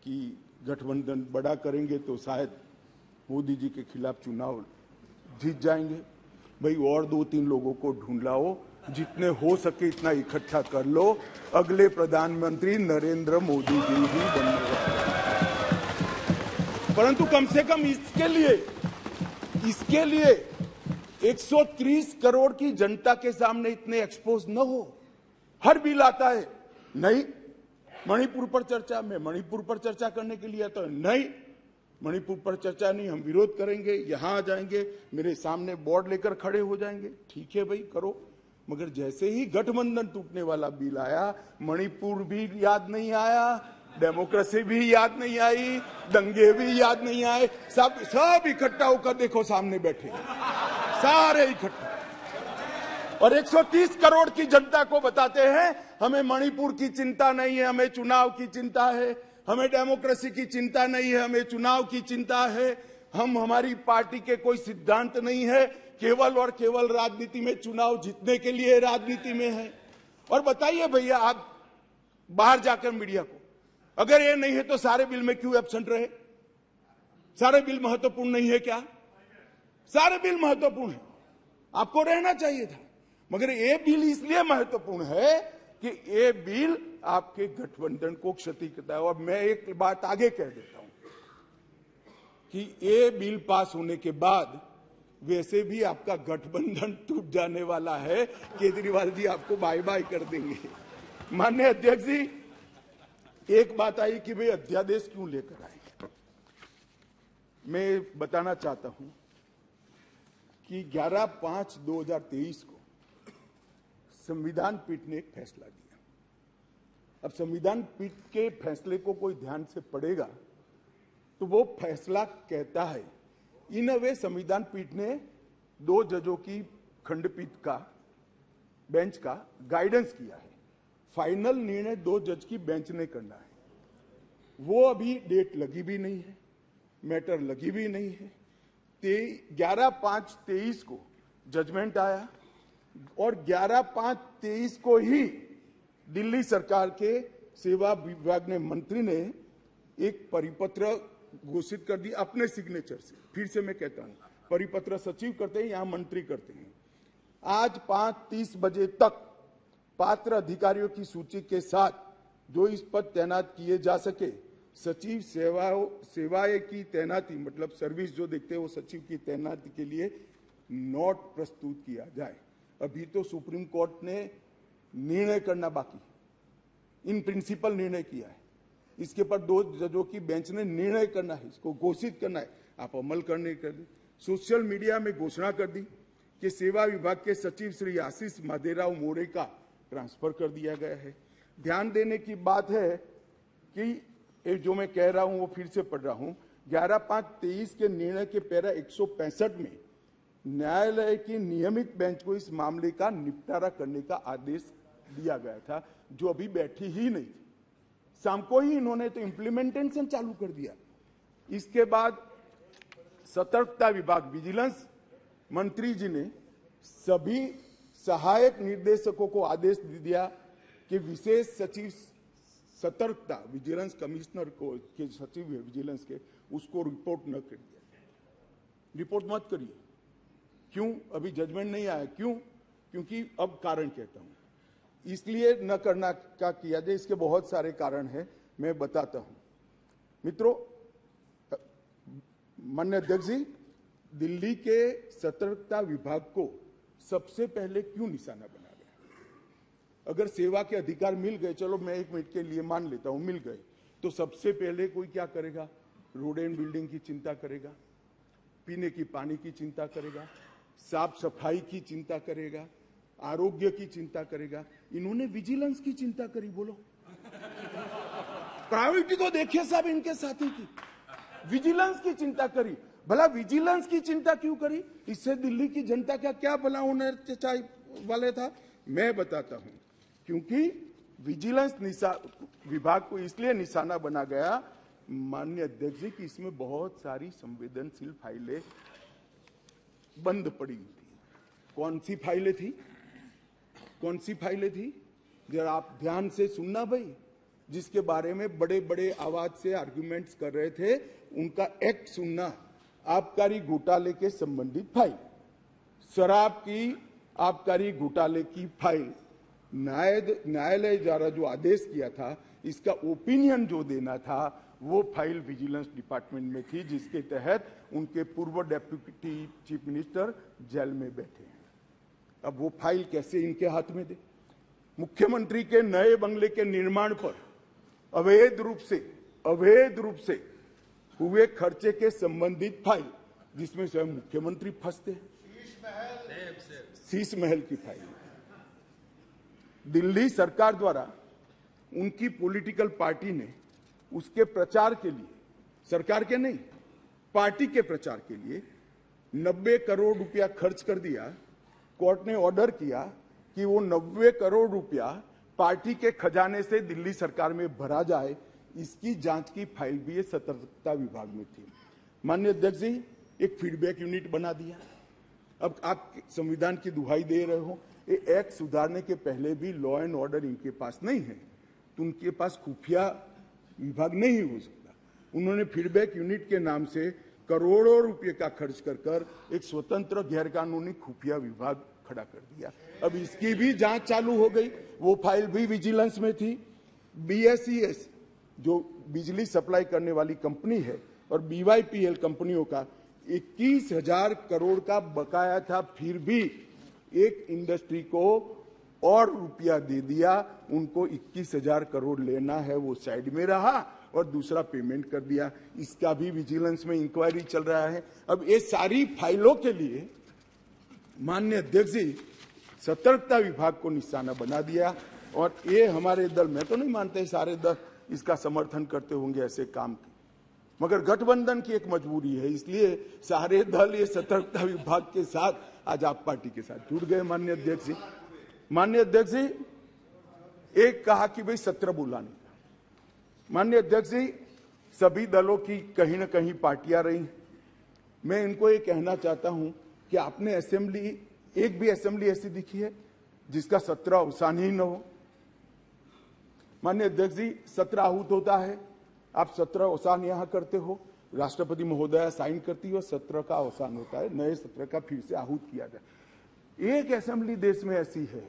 कि गठबंधन बड़ा करेंगे तो शायद मोदी जी के खिलाफ चुनाव जीत जाएंगे। भाई और 2-3 लोगों को ढूंढ लाओ, जितने हो सके इतना इकट्ठा कर लो, अगले प्रधानमंत्री नरेंद्र मोदी जी ही बनने वाले हैं। परंतु कम से कम इसके लिए 130 करोड़ की जनता के सामने इतने एक्सपोज न हो। हर बिल आता है, नहीं मणिपुर पर चर्चा, मैं मणिपुर पर चर्चा करने के लिए आता हूं, नहीं मणिपुर पर चर्चा नहीं, हम विरोध करेंगे, यहां आ जाएंगे, मेरे सामने बोर्ड लेकर खड़े हो जाएंगे। ठीक है भाई, करो। मगर जैसे ही गठबंधन टूटने वाला बिल आया, मणिपुर भी याद नहीं आया, डेमोक्रेसी भी याद नहीं आई, दंगे भी याद नहीं आए, सब इकट्ठा होकर देखो सामने बैठे, सारे इकट्ठा। और 130 करोड़ की जनता को बताते हैं हमें मणिपुर की चिंता नहीं है, हमें चुनाव की चिंता है, हमें डेमोक्रेसी की चिंता नहीं है, हमें चुनाव की चिंता है। हमारी पार्टी के कोई सिद्धांत नहीं है, केवल और केवल राजनीति में, चुनाव जीतने के लिए राजनीति में है। और बताइए भैया, आप बाहर जाकर मीडिया को, अगर ये नहीं है तो सारे बिल में क्यों एब्सेंट रहे? सारे बिल महत्वपूर्ण नहीं है क्या? सारे बिल महत्वपूर्ण है, आपको रहना चाहिए था। मगर ये बिल इसलिए महत्वपूर्ण है कि ये बिल आपके गठबंधन को क्षति करता है। और मैं एक बात आगे कह देता हूं कि ये बिल पास होने के बाद वैसे भी आपका गठबंधन टूट जाने वाला है। केजरीवाल जी आपको बाय बाय कर देंगे। माननीय अध्यक्ष जी, एक बात आई कि भाई अध्यादेश क्यों लेकर आए। मैं बताना चाहता हूं कि 11/5/2023 को संविधान पीठ ने एक फैसला दिया। अब संविधान पीठ के फैसले को कोई ध्यान से पढ़ेगा तो वो फैसला कहता है, इन अ वे संविधान पीठ ने 2 जजों की खंडपीठ का, बेंच का गाइडेंस किया है। फाइनल निर्णय 2 जज की बेंच ने करना है। वो अभी डेट लगी भी नहीं है, मैटर लगी भी नहीं है। 11/5/23 को जजमेंट आया और 11/5/23 को ही दिल्ली सरकार के सेवा विभाग ने, मंत्री ने एक परिपत्र घोषित कर दी अपने सिग्नेचर से। फिर से मैं कहता हूं, परिपत्र सचिव करते हैं, यहां मंत्री करते हैं। आज 5:30 बजे तक पात्र अधिकारियों की सूची के साथ जो इस पर तैनात किए जा सके, सचिव सेवाएं की तैनाती, मतलब सर्विस जो देखते हैं वो सचिव की तैनाती के लिए नोट प्रस्तुत किया जाए। अभी तो सुप्रीम कोर्ट ने निर्णय करना बाकी, इन प्रिंसिपल निर्णय किया है। इसके पर 2 जजों की बेंच ने निर्णय करना है, इसको घोषित करना है। आप अमल करने कर दी। सोशल मीडिया में घोषणा कर दी कि सेवा विभाग के सचिव श्री आशीष माधेराव मोरे का ट्रांसफर कर दिया गया है। ध्यान देने की बात है कि जो मैं कह रहा हूं वो फिर से पढ़ रहा हूं। 11/5/23 के निर्णय के पैरा 165 में न्यायालय की नियमित बेंच को इस मामले का निपटारा करने का आदेश दिया गया था, जो अभी बैठी ही नहीं थी। शाम को ही इन्होंने तो इम्प्लीमेंटेशन चालू कर दिया। इसके बाद सतर्कता विभाग, विजिलेंस मंत्री जी ने सभी सहायक निर्देशकों को आदेश दे दिया कि विशेष सचिव सतर्कता, विजिलेंस कमिश्नर को, के सचिव है विजिलेंस के, उसको रिपोर्ट न कर दिया। रिपोर्ट मत करिए। क्यों? अभी जजमेंट नहीं आया। क्यों? क्योंकि अब कारण कहता हूं, इसलिए न करना का किया जाए। इसके बहुत सारे कारण हैं, मैं बताता हूं। मित्रों, माननीय अध्यक्ष जी, दिल्ली के सतर्कता विभाग को सबसे पहले क्यों निशाना बना गया? अगर सेवा के अधिकार मिल गए, चलो मैं 1 मिनट के लिए मान लेता हूं मिल गए, तो सबसे पहले कोई क्या करेगा? रोड एंड बिल्डिंग की चिंता करेगा, पीने की पानी की चिंता करेगा, साफ सफाई की चिंता करेगा, आरोग्य की चिंता करेगा। इन्होंने विजिलेंस की चिंता करी। बोलो, प्रायोरिटी तो देखिए साहब इनके साथी की, विजिलेंस की चिंता करी। भला विजिलेंस की चिंता क्यों करी? इससे दिल्ली की जनता का क्या भला होने वाले था? मैं बताता हूं। क्योंकि विजिलेंस विभाग को इसलिए निशाना बना गया, माननीय अध्यक्ष जी, कि इसमें बहुत सारी संवेदनशील फाइलें बंद पड़ी थी। कौन सी फाइलें थी? कौन सी फाइलें थी? जरा आप ध्यान से सुनना भाई। जिसके बारे में बड़े बड़े आवाज से आर्गुमेंट्स कर रहे थे, उनका एक्ट सुनना। आबकारी घोटाले के संबंधित फाइल, शराब की आबकारी घोटाले की फाइल, न्यायालय द्वारा जो आदेश किया था, इसका ओपिनियन जो देना था, वो फाइल विजिलेंस डिपार्टमेंट में थी, जिसके तहत उनके पूर्व डेप्यूटी चीफ मिनिस्टर जेल में बैठे हैं। अब वो फाइल कैसे इनके हाथ में दे? मुख्यमंत्री के नए बंगले के निर्माण पर अवैध रूप से हुए खर्चे के संबंधित फाइल, जिसमें स्वयं मुख्यमंत्री फंसते हैं। शीश महल की फाइल दिल्ली सरकार द्वारा उनकी पॉलिटिकल पार्टी ने उसके प्रचार के लिए, सरकार के नहीं, पार्टी के प्रचार के लिए 90 करोड़ रुपया खर्च कर दिया। कोर्ट ने ऑर्डर किया कि वो 90 करोड़ रुपया पार्टी के खजाने से दिल्ली सरकार में भरा जाए। इसकी जांच की फाइल भी सतर्कता विभाग में थी। माननीय अध्यक्ष जी, एक फीडबैक यूनिट बना दिया। अब आप संविधान की दुहाई दे रहे हो, ये एक्ट सुधारने के पहले भी लॉ एंड ऑर्डर इनके पास नहीं है, तो उनके पास खुफिया विभाग नहीं हो सकता। उन्होंने फीडबैक यूनिट के नाम से करोड़ों रुपए का खर्च कर एक स्वतंत्र गैर कानूनी खुफिया विभाग खड़ा कर दिया। अब इसकी भी जांच चालू हो गई। वो फाइल भी विजिलेंस में थी। BSES जो बिजली सप्लाई करने वाली कंपनी है और BYPL कंपनियों का 21,000 करोड़ का बकाया था, फिर भी एक इंडस्ट्री को और रुपया दे दिया। उनको 21,000 करोड़ लेना है, वो साइड में रहा और दूसरा पेमेंट कर दिया। इसका भी विजिलेंस में इंक्वायरी चल रहा है। अब ये सारी फाइलों के लिए माननीय अध्यक्ष जी सतर्कता विभाग को निशाना बना दिया। और ये हमारे दल, मैं तो नहीं मानते सारे दल इसका समर्थन करते होंगे ऐसे काम की, मगर गठबंधन की एक मजबूरी है, इसलिए सारे दल ये सतर्कता विभाग के साथ आज आप पार्टी के साथ जुड़ गए। माननीय अध्यक्ष जी, एक कहा कि भाई सत्र बुलाने का। माननीय अध्यक्ष जी, सभी दलों की कहीं ना कहीं पार्टियां रही। मैं इनको ये कहना चाहता हूं कि आपने असेंबली, एक भी असेंबली ऐसी दिखी है जिसका सत्र अवसान ही न हो? माननीय अध्यक्ष जी, सत्र आहूत होता है, आप सत्र अवसान यहां करते हो, राष्ट्रपति महोदया साइन करती है, सत्र का अवसान होता है, नए सत्र का फिर से आहूत किया जाए। एक असेंबली देश में ऐसी है,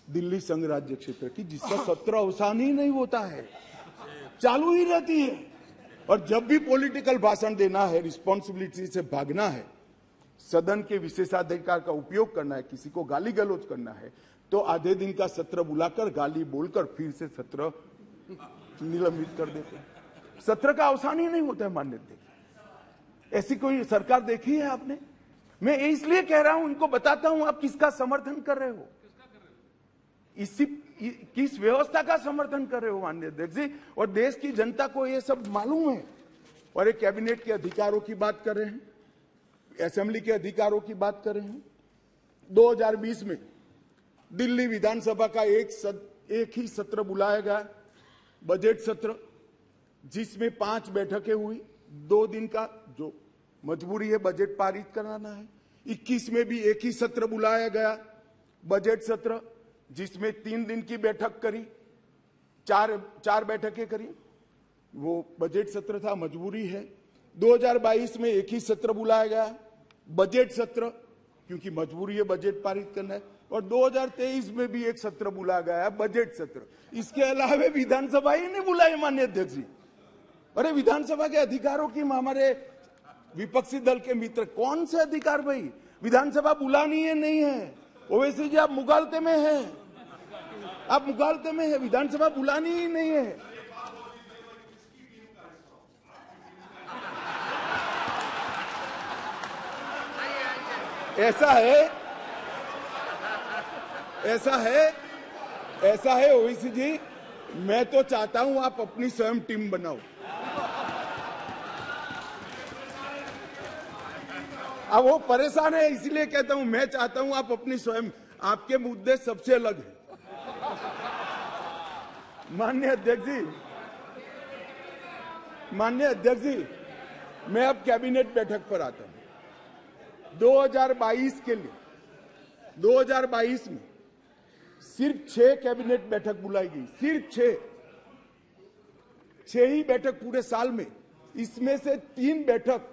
दिल्ली संघ राज्य क्षेत्र की, जिसका सत्र अवसान ही नहीं होता है, चालू ही रहती है। और जब भी पॉलिटिकल भाषण देना है, रिस्पॉन्सिबिलिटी से भागना है, सदन के विशेषाधिकार का उपयोग करना है, किसी को गाली गलौज करना है, तो आधे दिन का सत्र बुलाकर गाली बोलकर फिर से सत्र निलंबित कर देते हैं। सत्र का अवसान ही नहीं होता है। मान्य देखिए, ऐसी कोई सरकार देखी है आपने? मैं इसलिए कह रहा हूं, इनको बताता हूं आप किसका समर्थन कर रहे हो, किस व्यवस्था का समर्थन कर रहे हो माननीय अध्यक्ष जी। और देश की जनता को यह सब मालूम है। और एक कैबिनेट के अधिकारों की बात कर रहे हैं, असेंबली के अधिकारों की बात कर रहे हैं। 2020 में दिल्ली विधानसभा का एक ही सत्र बुलाया गया, बजट सत्र, जिसमें 5 बैठकें हुई। 2 दिन का जो मजबूरी है, बजट पारित कराना है। 21 में भी एक ही सत्र बुलाया गया, बजट सत्र, जिसमें 3 दिन की बैठक करी, 4 बैठकें करी। वो बजट सत्र था, मजबूरी है। 2022 में एक ही सत्र बुलाया गया, बजट सत्र, क्योंकि मजबूरी है, बजट पारित करना है। और 2023 में भी एक सत्र बुलाया गया, बजट सत्र। इसके अलावा विधानसभा ही नहीं बुलाई माननीय अध्यक्ष जी। अरे विधानसभा के अधिकारों की हमारे विपक्षी दल के मित्र, कौन से अधिकार भाई? विधानसभा बुलानी है नहीं है? ओवैसी जी, आप मुगालते में हैं, आप मुगालते में है, विधानसभा बुलानी ही नहीं है। ऐसा है ओवैसी जी, मैं तो चाहता हूं आप अपनी स्वयं टीम बनाओ। अब वो परेशान है इसलिए कहता हूं, मैं चाहता हूं आप अपनी स्वयं, आपके मुद्दे सबसे अलग हैं। माननीय अध्यक्ष जी, मैं अब कैबिनेट बैठक पर आता हूं। 2022 के लिए 2022 में सिर्फ 6 कैबिनेट बैठक बुलाई गई, सिर्फ 6 ही बैठक पूरे साल में। इसमें से 3 बैठक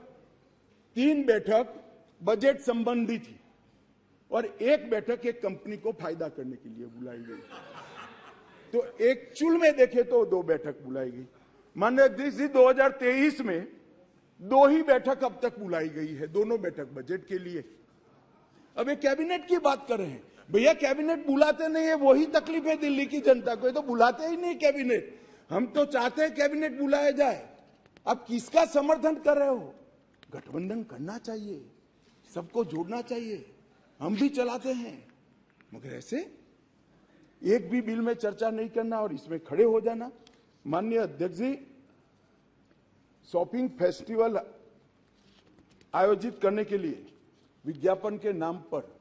बजट संबंधी थी और 1 बैठक एक कंपनी को फायदा करने के लिए बुलाई गई। तो एक्चुअल में देखे तो 2 बैठक बुलाई गई। माननीय अध्यक्ष जी, 2023 में 2 ही बैठक अब तक बुलाई गई है, दोनों बैठक बजट के लिए। अब ये कैबिनेट की बात कर रहे हैं भैया, कैबिनेट बुलाते नहीं है, वही तकलीफ है दिल्ली की जनता को, ये तो बुलाते ही नहीं कैबिनेट। हम तो चाहते हैं कैबिनेट बुलाया जाए। अब किसका समर्थन कर रहे हो? गठबंधन करना चाहिए, सबको जोड़ना चाहिए, हम भी चलाते हैं, मगर ऐसे एक भी बिल में चर्चा नहीं करना और इसमें खड़े हो जाना। माननीय अध्यक्ष जी, शॉपिंग फेस्टिवल आयोजित करने के लिए विज्ञापन के नाम पर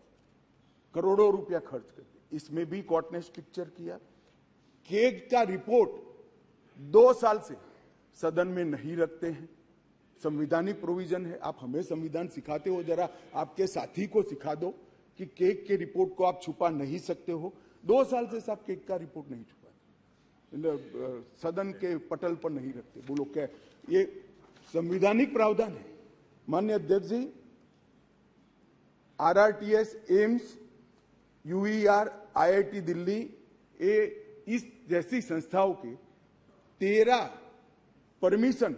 करोड़ों रुपया खर्च करते, इसमें भी कोर्ट ने स्ट्रिक्चर किया। केग का रिपोर्ट 2 साल से सदन में नहीं रखते हैं, संवैधानिक प्रोविजन है। आप हमें संविधान सिखाते हो, जरा आपके साथी को सिखा दो कि केग के रिपोर्ट को आप छुपा नहीं सकते हो। 2 साल से साहब केग का रिपोर्ट नहीं छुपा, सदन के पटल पर नहीं रखते। बोलो क्या ये संवैधानिक प्रावधान है? माननीय अध्यक्ष जी, RRTS, AIIMS, UER, IIT Delhi, इस जैसी संस्थाओं के 13 परमिशन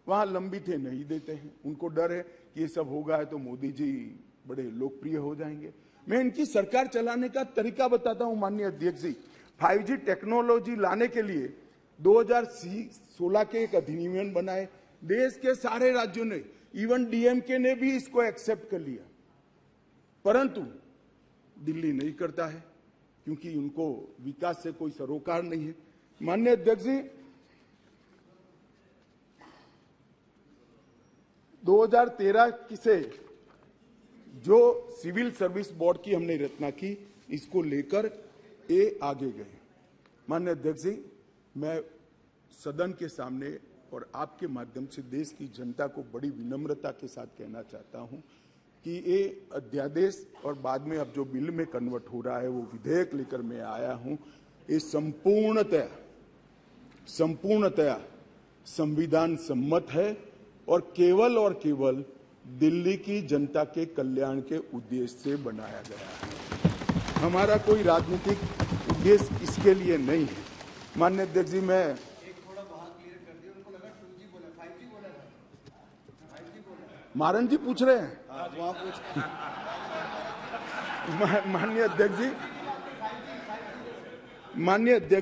वहां लंबित है, नहीं देते हैं। उनको डर है कि ये सब होगा है तो मोदी जी बड़े लोकप्रिय हो जाएंगे। मैं इनकी सरकार चलाने का तरीका बताता हूं। माननीय अध्यक्ष जी, 5G टेक्नोलॉजी लाने के लिए 2016 के एक अधिनियम बनाए, देश के सारे राज्यों ने, इवन DMK ने भी इसको एक्सेप्ट कर लिया, परंतु दिल्ली नहीं करता है क्योंकि उनको विकास से कोई सरोकार नहीं है। माननीय अध्यक्ष जी, 2013 से जो सिविल सर्विस बोर्ड की हमने रचना की, इसको लेकर ये आगे गए। माननीय अध्यक्ष जी, मैं सदन के सामने और आपके माध्यम से देश की जनता को बड़ी विनम्रता के साथ कहना चाहता हूं कि ये अध्यादेश और बाद में अब जो बिल में कन्वर्ट हो रहा है, वो विधेयक लेकर मैं आया हूं, ये संपूर्णतया संविधान सम्मत है और केवल दिल्ली की जनता के कल्याण के उद्देश्य से बनाया गया है। हमारा कोई राजनीतिक उद्देश्य इसके लिए नहीं है। माननीय अध्यक्ष जी, मैं मारन जी पूछ रहे हैं, माननीय अध्यक्ष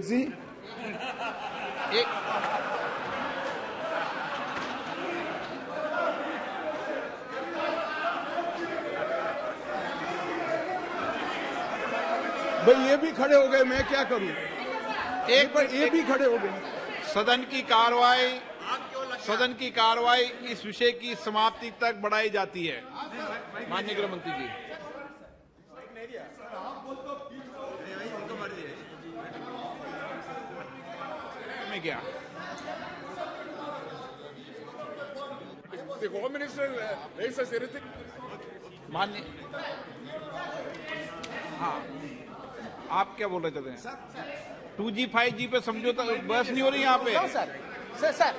जी, भाई ये भी खड़े हो गए, मैं क्या करूं? ये भी खड़े हो गए। सदन की कार्रवाई इस विषय की समाप्ति तक बढ़ाई जाती है। माननीय गृह मंत्री जी, में क्या माननीय, हाँ आप क्या बोल रहे थे? 2G 5G पे समझौता बहस नहीं हो रही यहाँ पे। Sir,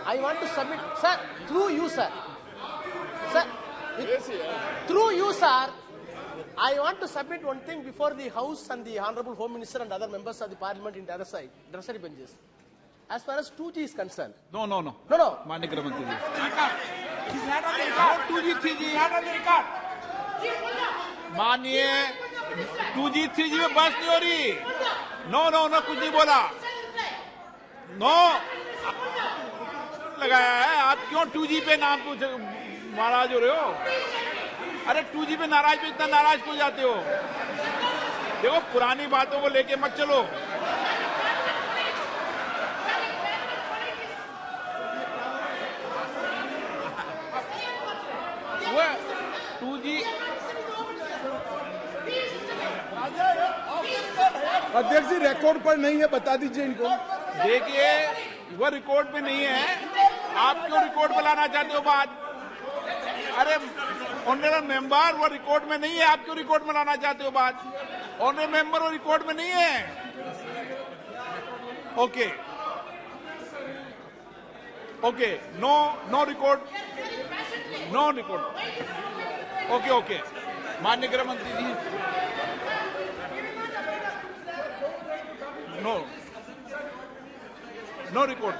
I want to submit, sir, through you, sir, I want to submit one thing before the House and the Honorable Home Minister and other members of the Parliament in the other side, adversary benches. As far as 2G is concerned. No. माननीय गृह मंत्री जी, 2G 3G माननीय 2G 3G में बहस नहीं हो रही। No कुछ नहीं बोला। नो लगाया है। आप क्यों 2G पे नाम नाराज हो रहे हो? अरे 2G पे नाराज पे इतना नाराज क्यों जाते हो? देखो पुरानी बातों को लेके मत चलो। वो 2G अध्यक्ष जी रिकॉर्ड पर नहीं है, बता दीजिए इनको। देखिए वो रिकॉर्ड पे नहीं है, आप क्यों रिकॉर्ड पे लाना चाहते हो बात? अरे ऑनरेबल मेंबर वो रिकॉर्ड में नहीं है, आप क्यों रिकॉर्ड में लाना चाहते हो बात? ऑनरेबल मेंबर वो रिकॉर्ड में नहीं है। Okay okay, no record, no record. Okay okay, माननीय गृह मंत्री जी, no record,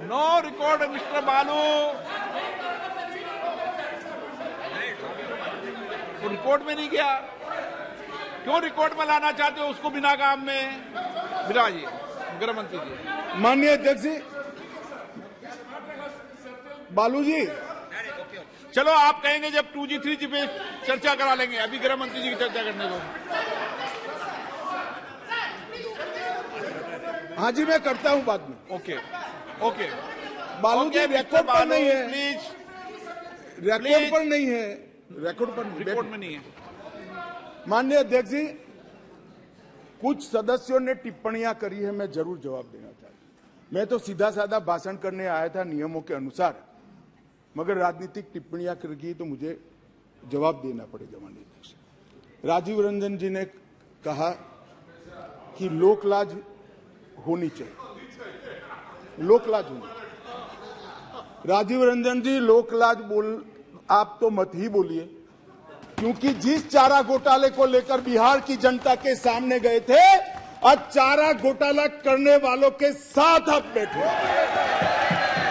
no record mister Baalu. वो रिकॉर्ड में नहीं गया, क्यों रिकॉर्ड में लाना चाहते हो उसको बिना काम में? बिना जी गृह मंत्री जी। माननीय अध्यक्ष जी, बालू जी, चलो आप कहेंगे जब 2G 3G पे चर्चा करा लेंगे, अभी गृह मंत्री जी की चर्चा करने दो। हाँ जी मैं करता हूँ बाद में। ओके ओके, बालू जी रिकॉर्ड पर नहीं है, प्लीज रिकॉर्ड पर नहीं है, रिकॉर्ड पर नहीं, रिकॉर्ड में नहीं है। माननीय अध्यक्ष जी, कुछ सदस्यों ने टिप्पणियां करी है, मैं जरूर जवाब देना चाहता हूं। मैं तो सीधा साधा भाषण करने आया था नियमों के अनुसार, मगर राजनीतिक टिप्पणियां कर गई तो मुझे जवाब देना पड़ेगा। माननीय अध्यक्ष, राजीव रंजन जी ने कहा कि लोकलाज होनी चाहिए, लोकलाज होनी चाहिए। राजीव रंजन जी लोकलाज आप तो मत ही बोलिए, क्योंकि जिस चारा घोटाले को लेकर बिहार की जनता के सामने गए थे, आज चारा घोटाला करने वालों के साथ आप बैठे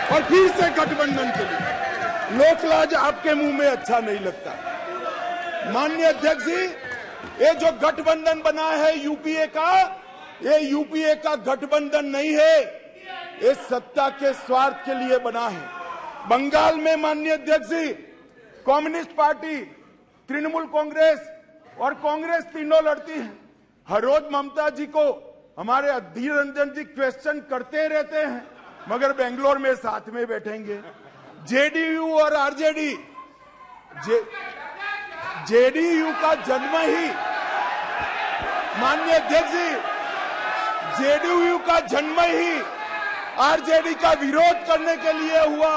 और फिर से गठबंधन के लिए। लोकलाज आपके मुंह में अच्छा नहीं लगता। माननीय अध्यक्ष जी, ये जो गठबंधन बना है यूपीए का, ये यूपीए का गठबंधन नहीं है, ये सत्ता के स्वार्थ के लिए बना है। बंगाल में माननीय अध्यक्ष जी, कम्युनिस्ट पार्टी, तृणमूल कांग्रेस और कांग्रेस तीनों लड़ती हैं। हर रोज ममता जी को हमारे अधीर रंजन जी क्वेश्चन करते रहते हैं, मगर बेंगलोर में साथ में बैठेंगे। जेडीयू और आरजेडी, जेडीयू का जन्म ही, माननीय अध्यक्ष जी, जेडीयू का जन्म ही आरजेडी का विरोध करने के लिए हुआ।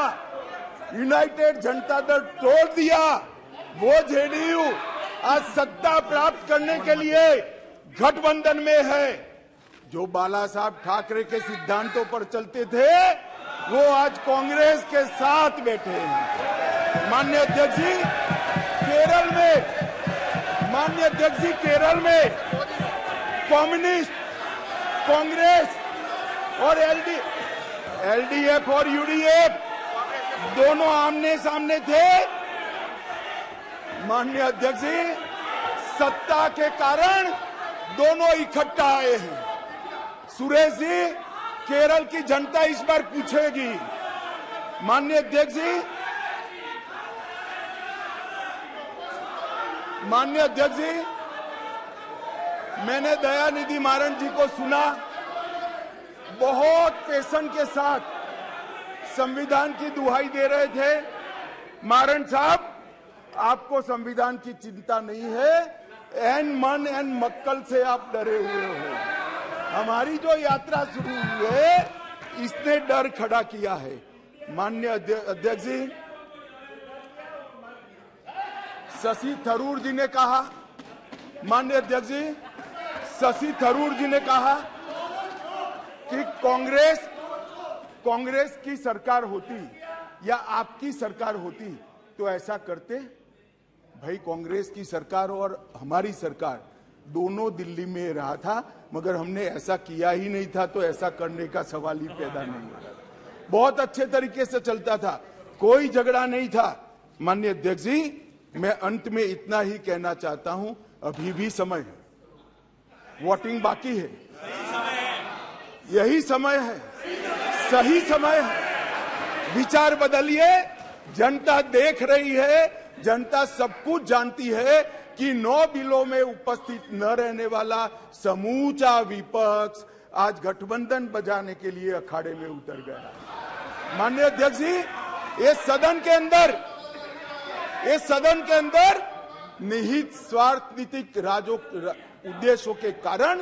यूनाइटेड जनता दल तोड़ दिया, वो जेडीयू आज सत्ता प्राप्त करने के लिए गठबंधन में है। जो बाला साहब ठाकरे के सिद्धांतों पर चलते थे, वो आज कांग्रेस के साथ बैठे हैं। माननीय अध्यक्ष जी, केरल में, माननीय अध्यक्ष जी, केरल में कम्युनिस्ट, कांग्रेस और एलडीएफ और यूडीएफ दोनों आमने सामने थे। माननीय अध्यक्ष जी, सत्ता के कारण दोनों इकट्ठा आए हैं। सुरेश जी, केरल की जनता इस बार पूछेगी। माननीय अध्यक्ष जी, माननीय अध्यक्ष जी, मैंने दयानिधि मारन जी को सुना, बहुत पैशन के साथ संविधान की दुहाई दे रहे थे। मारन साहब, आपको संविधान की चिंता नहीं है, एन मन एन मक्कल से आप डरे हुए हो। हमारी जो यात्रा शुरू हुई है, इसने डर खड़ा किया है। माननीय अध्यक्ष जी, शशि थरूर जी ने कहा, माननीय अध्यक्ष जी, शशि थरूर जी ने कहा कि कांग्रेस की सरकार होती या आपकी सरकार होती तो ऐसा करते। भाई, कांग्रेस की सरकार और हमारी सरकार दोनों दिल्ली में रहा था, मगर हमने ऐसा किया ही नहीं था, तो ऐसा करने का सवाल ही पैदा नहीं हो रहा। बहुत अच्छे तरीके से चलता था, कोई झगड़ा नहीं था। माननीय अध्यक्ष जी, मैं अंत में इतना ही कहना चाहता हूं, अभी भी समय है, वोटिंग बाकी है, यही समय है, सही समय है। विचार बदलिए, जनता देख रही है, जनता सब कुछ जानती है कि 9 बिलों में उपस्थित न रहने वाला समूचा विपक्ष आज गठबंधन बजाने के लिए अखाड़े में उतर गया। माननीय अध्यक्ष जी, इस सदन के अंदर निहित स्वार्थनीतिक उद्देश्यों के कारण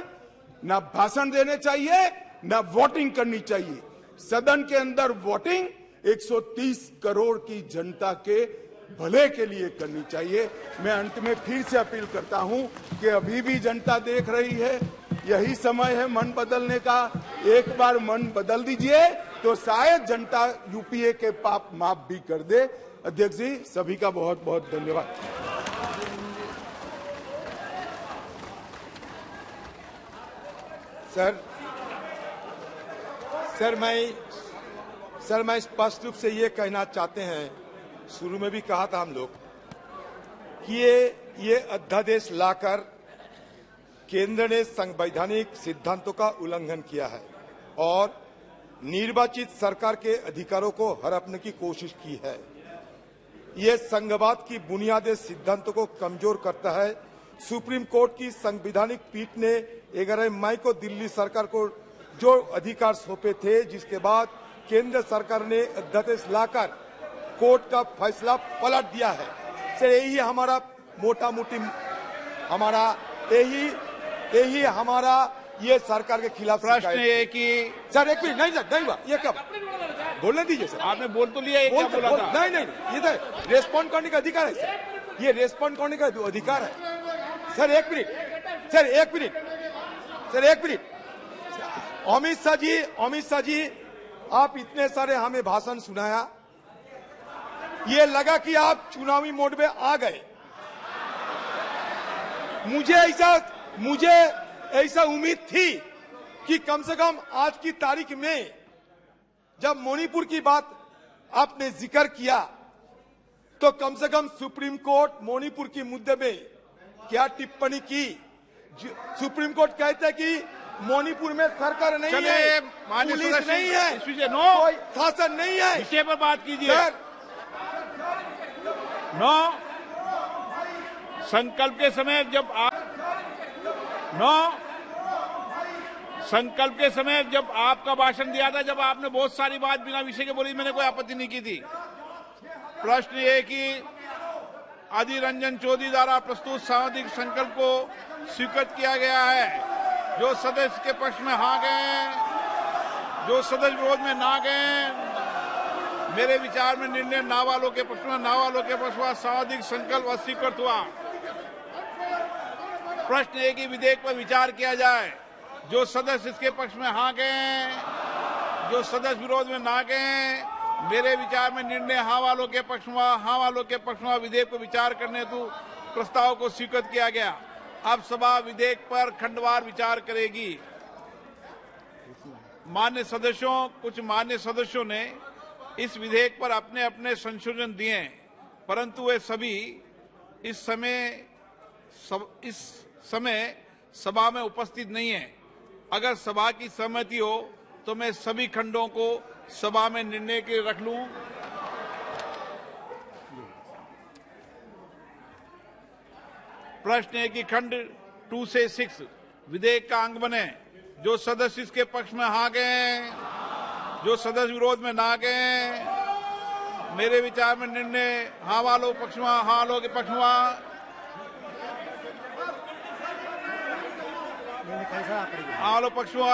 न भाषण देने चाहिए न वोटिंग करनी चाहिए। सदन के अंदर वोटिंग 130 करोड़ की जनता के भले के लिए करनी चाहिए। मैं अंत में फिर से अपील करता हूं कि अभी भी जनता देख रही है, यही समय है मन बदलने का। एक बार मन बदल दीजिए तो शायद जनता यूपीए के पाप माफ भी कर दे। अध्यक्ष जी, सभी का बहुत बहुत धन्यवाद। सर मैं स्पष्ट रूप से ये कहना चाहते हैं, शुरू में भी कहा था हम लोग कि ये अध्यादेश लाकर केंद्र ने संवैधानिक सिद्धांतों का उल्लंघन किया है और निर्वाचित सरकार के अधिकारों को हड़पने की कोशिश की है। ये संघवाद की बुनियादी सिद्धांतों को कमजोर करता है। सुप्रीम कोर्ट की संवैधानिक पीठ ने 11 मई को दिल्ली सरकार को जो अधिकार सौंपे थे, जिसके बाद केंद्र सरकार ने अध्यादेश लाकर कोर्ट का फैसला पलट दिया है। सर, यही हमारा मोटा मोटी यही हमारा ये सरकार के खिलाफ प्रश्न है कि सर एक मिनट नहीं हुआ, ये कब बोलने दीजिए सर। आपने बोल तो लिया, क्या बोला था? नहीं, ये तो रेस्पॉन्ड करने का अधिकार है सर, ये रेस्पॉन्ड करने का अधिकार है। सर एक मिनट अमित शाह जी आप इतने सारे हमें भाषण सुनाया, ये लगा कि आप चुनावी मोड में आ गए। मुझे ऐसा उम्मीद थी कि कम से कम आज की तारीख में जब मणिपुर की बात आपने जिक्र किया तो कम से कम सुप्रीम कोर्ट मणिपुर की मुद्दे में क्या टिप्पणी की। सुप्रीम कोर्ट कहते हैं कि मणिपुर में सरकार नहीं है, पुलिस नहीं है, कोई शासन नहीं है। विषय पर बात कीजिए सर। संकल्प के समय जब आपका भाषण दिया था, जब आपने बहुत सारी बात बिना विषय के बोली, मैंने कोई आपत्ति नहीं की थी। प्रश्न ये कि अधीर रंजन चौधरी द्वारा प्रस्तुत सांविधिक संकल्प को स्वीकृत किया गया है। जो सदस्य के पक्ष में हाँ गए, जो सदस्य विरोध में ना गए, मेरे विचार में निर्णय ना वालों के पक्ष में, ना वालों के पक्ष में सांविधिक संकल्प अस्वीकृत हुआ। प्रश्न है कि विधेयक पर विचार किया जाए। जो सदस्य इसके पक्ष में हाँ गए, जो सदस्य विरोध में ना गए, मेरे विचार में निर्णय हाँ वालों के पक्ष में विधेयक पर विचार करने हेतु प्रस्ताव को स्वीकृत किया गया। अब सभा विधेयक पर खंडवार विचार करेगी। कुछ मान्य सदस्यों ने इस विधेयक पर अपने अपने संशोधन दिए, परंतु वे सभी इस समय सभा में उपस्थित नहीं है। अगर सभा की सहमति हो तो मैं सभी खंडों को सभा में निर्णय के लिए रख लूं। प्रश्न है कि खंड 2 से 6 विधेयक का अंग बने। जो सदस्य इसके पक्ष में हाँ गए, जो सदस्य विरोध में ना गए, मेरे विचार में निर्णय हाँ वालों के पक्ष में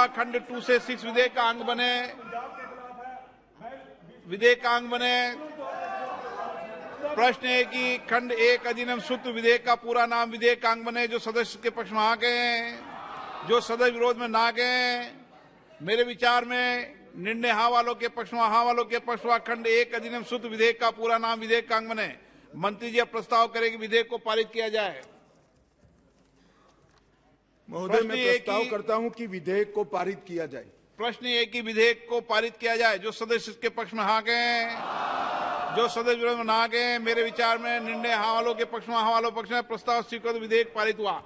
खंड 2 से 6 विधेयक का अंग बने। प्रश्न है कि खंड 1 अधिनियम सूत्र विधेयक का पूरा नाम विधेयक का अंग बने। जो सदस्य के पक्ष में आ गए, जो सदस्य विरोध में ना गए, मेरे विचार में निर्णय हाँ वालों के पक्ष में खंड 1 अधिनियम सूत्र विधेयक का पूरा नाम विधेयक का अंग बने। मंत्री जी अब प्रस्ताव करें कि विधेयक को पारित किया जाए। महोदय, मैं प्रस्ताव करता हूं कि विधेयक को पारित किया जाए। प्रश्न ये कि विधेयक को पारित किया जाए। जो सदस्य इसके पक्ष में हाँ गए, जो सदस्य विरोध में ना गए, मेरे विचार में निर्णय हाँ वालों के पक्ष में प्रस्ताव स्वीकृत, विधेयक पारित हुआ।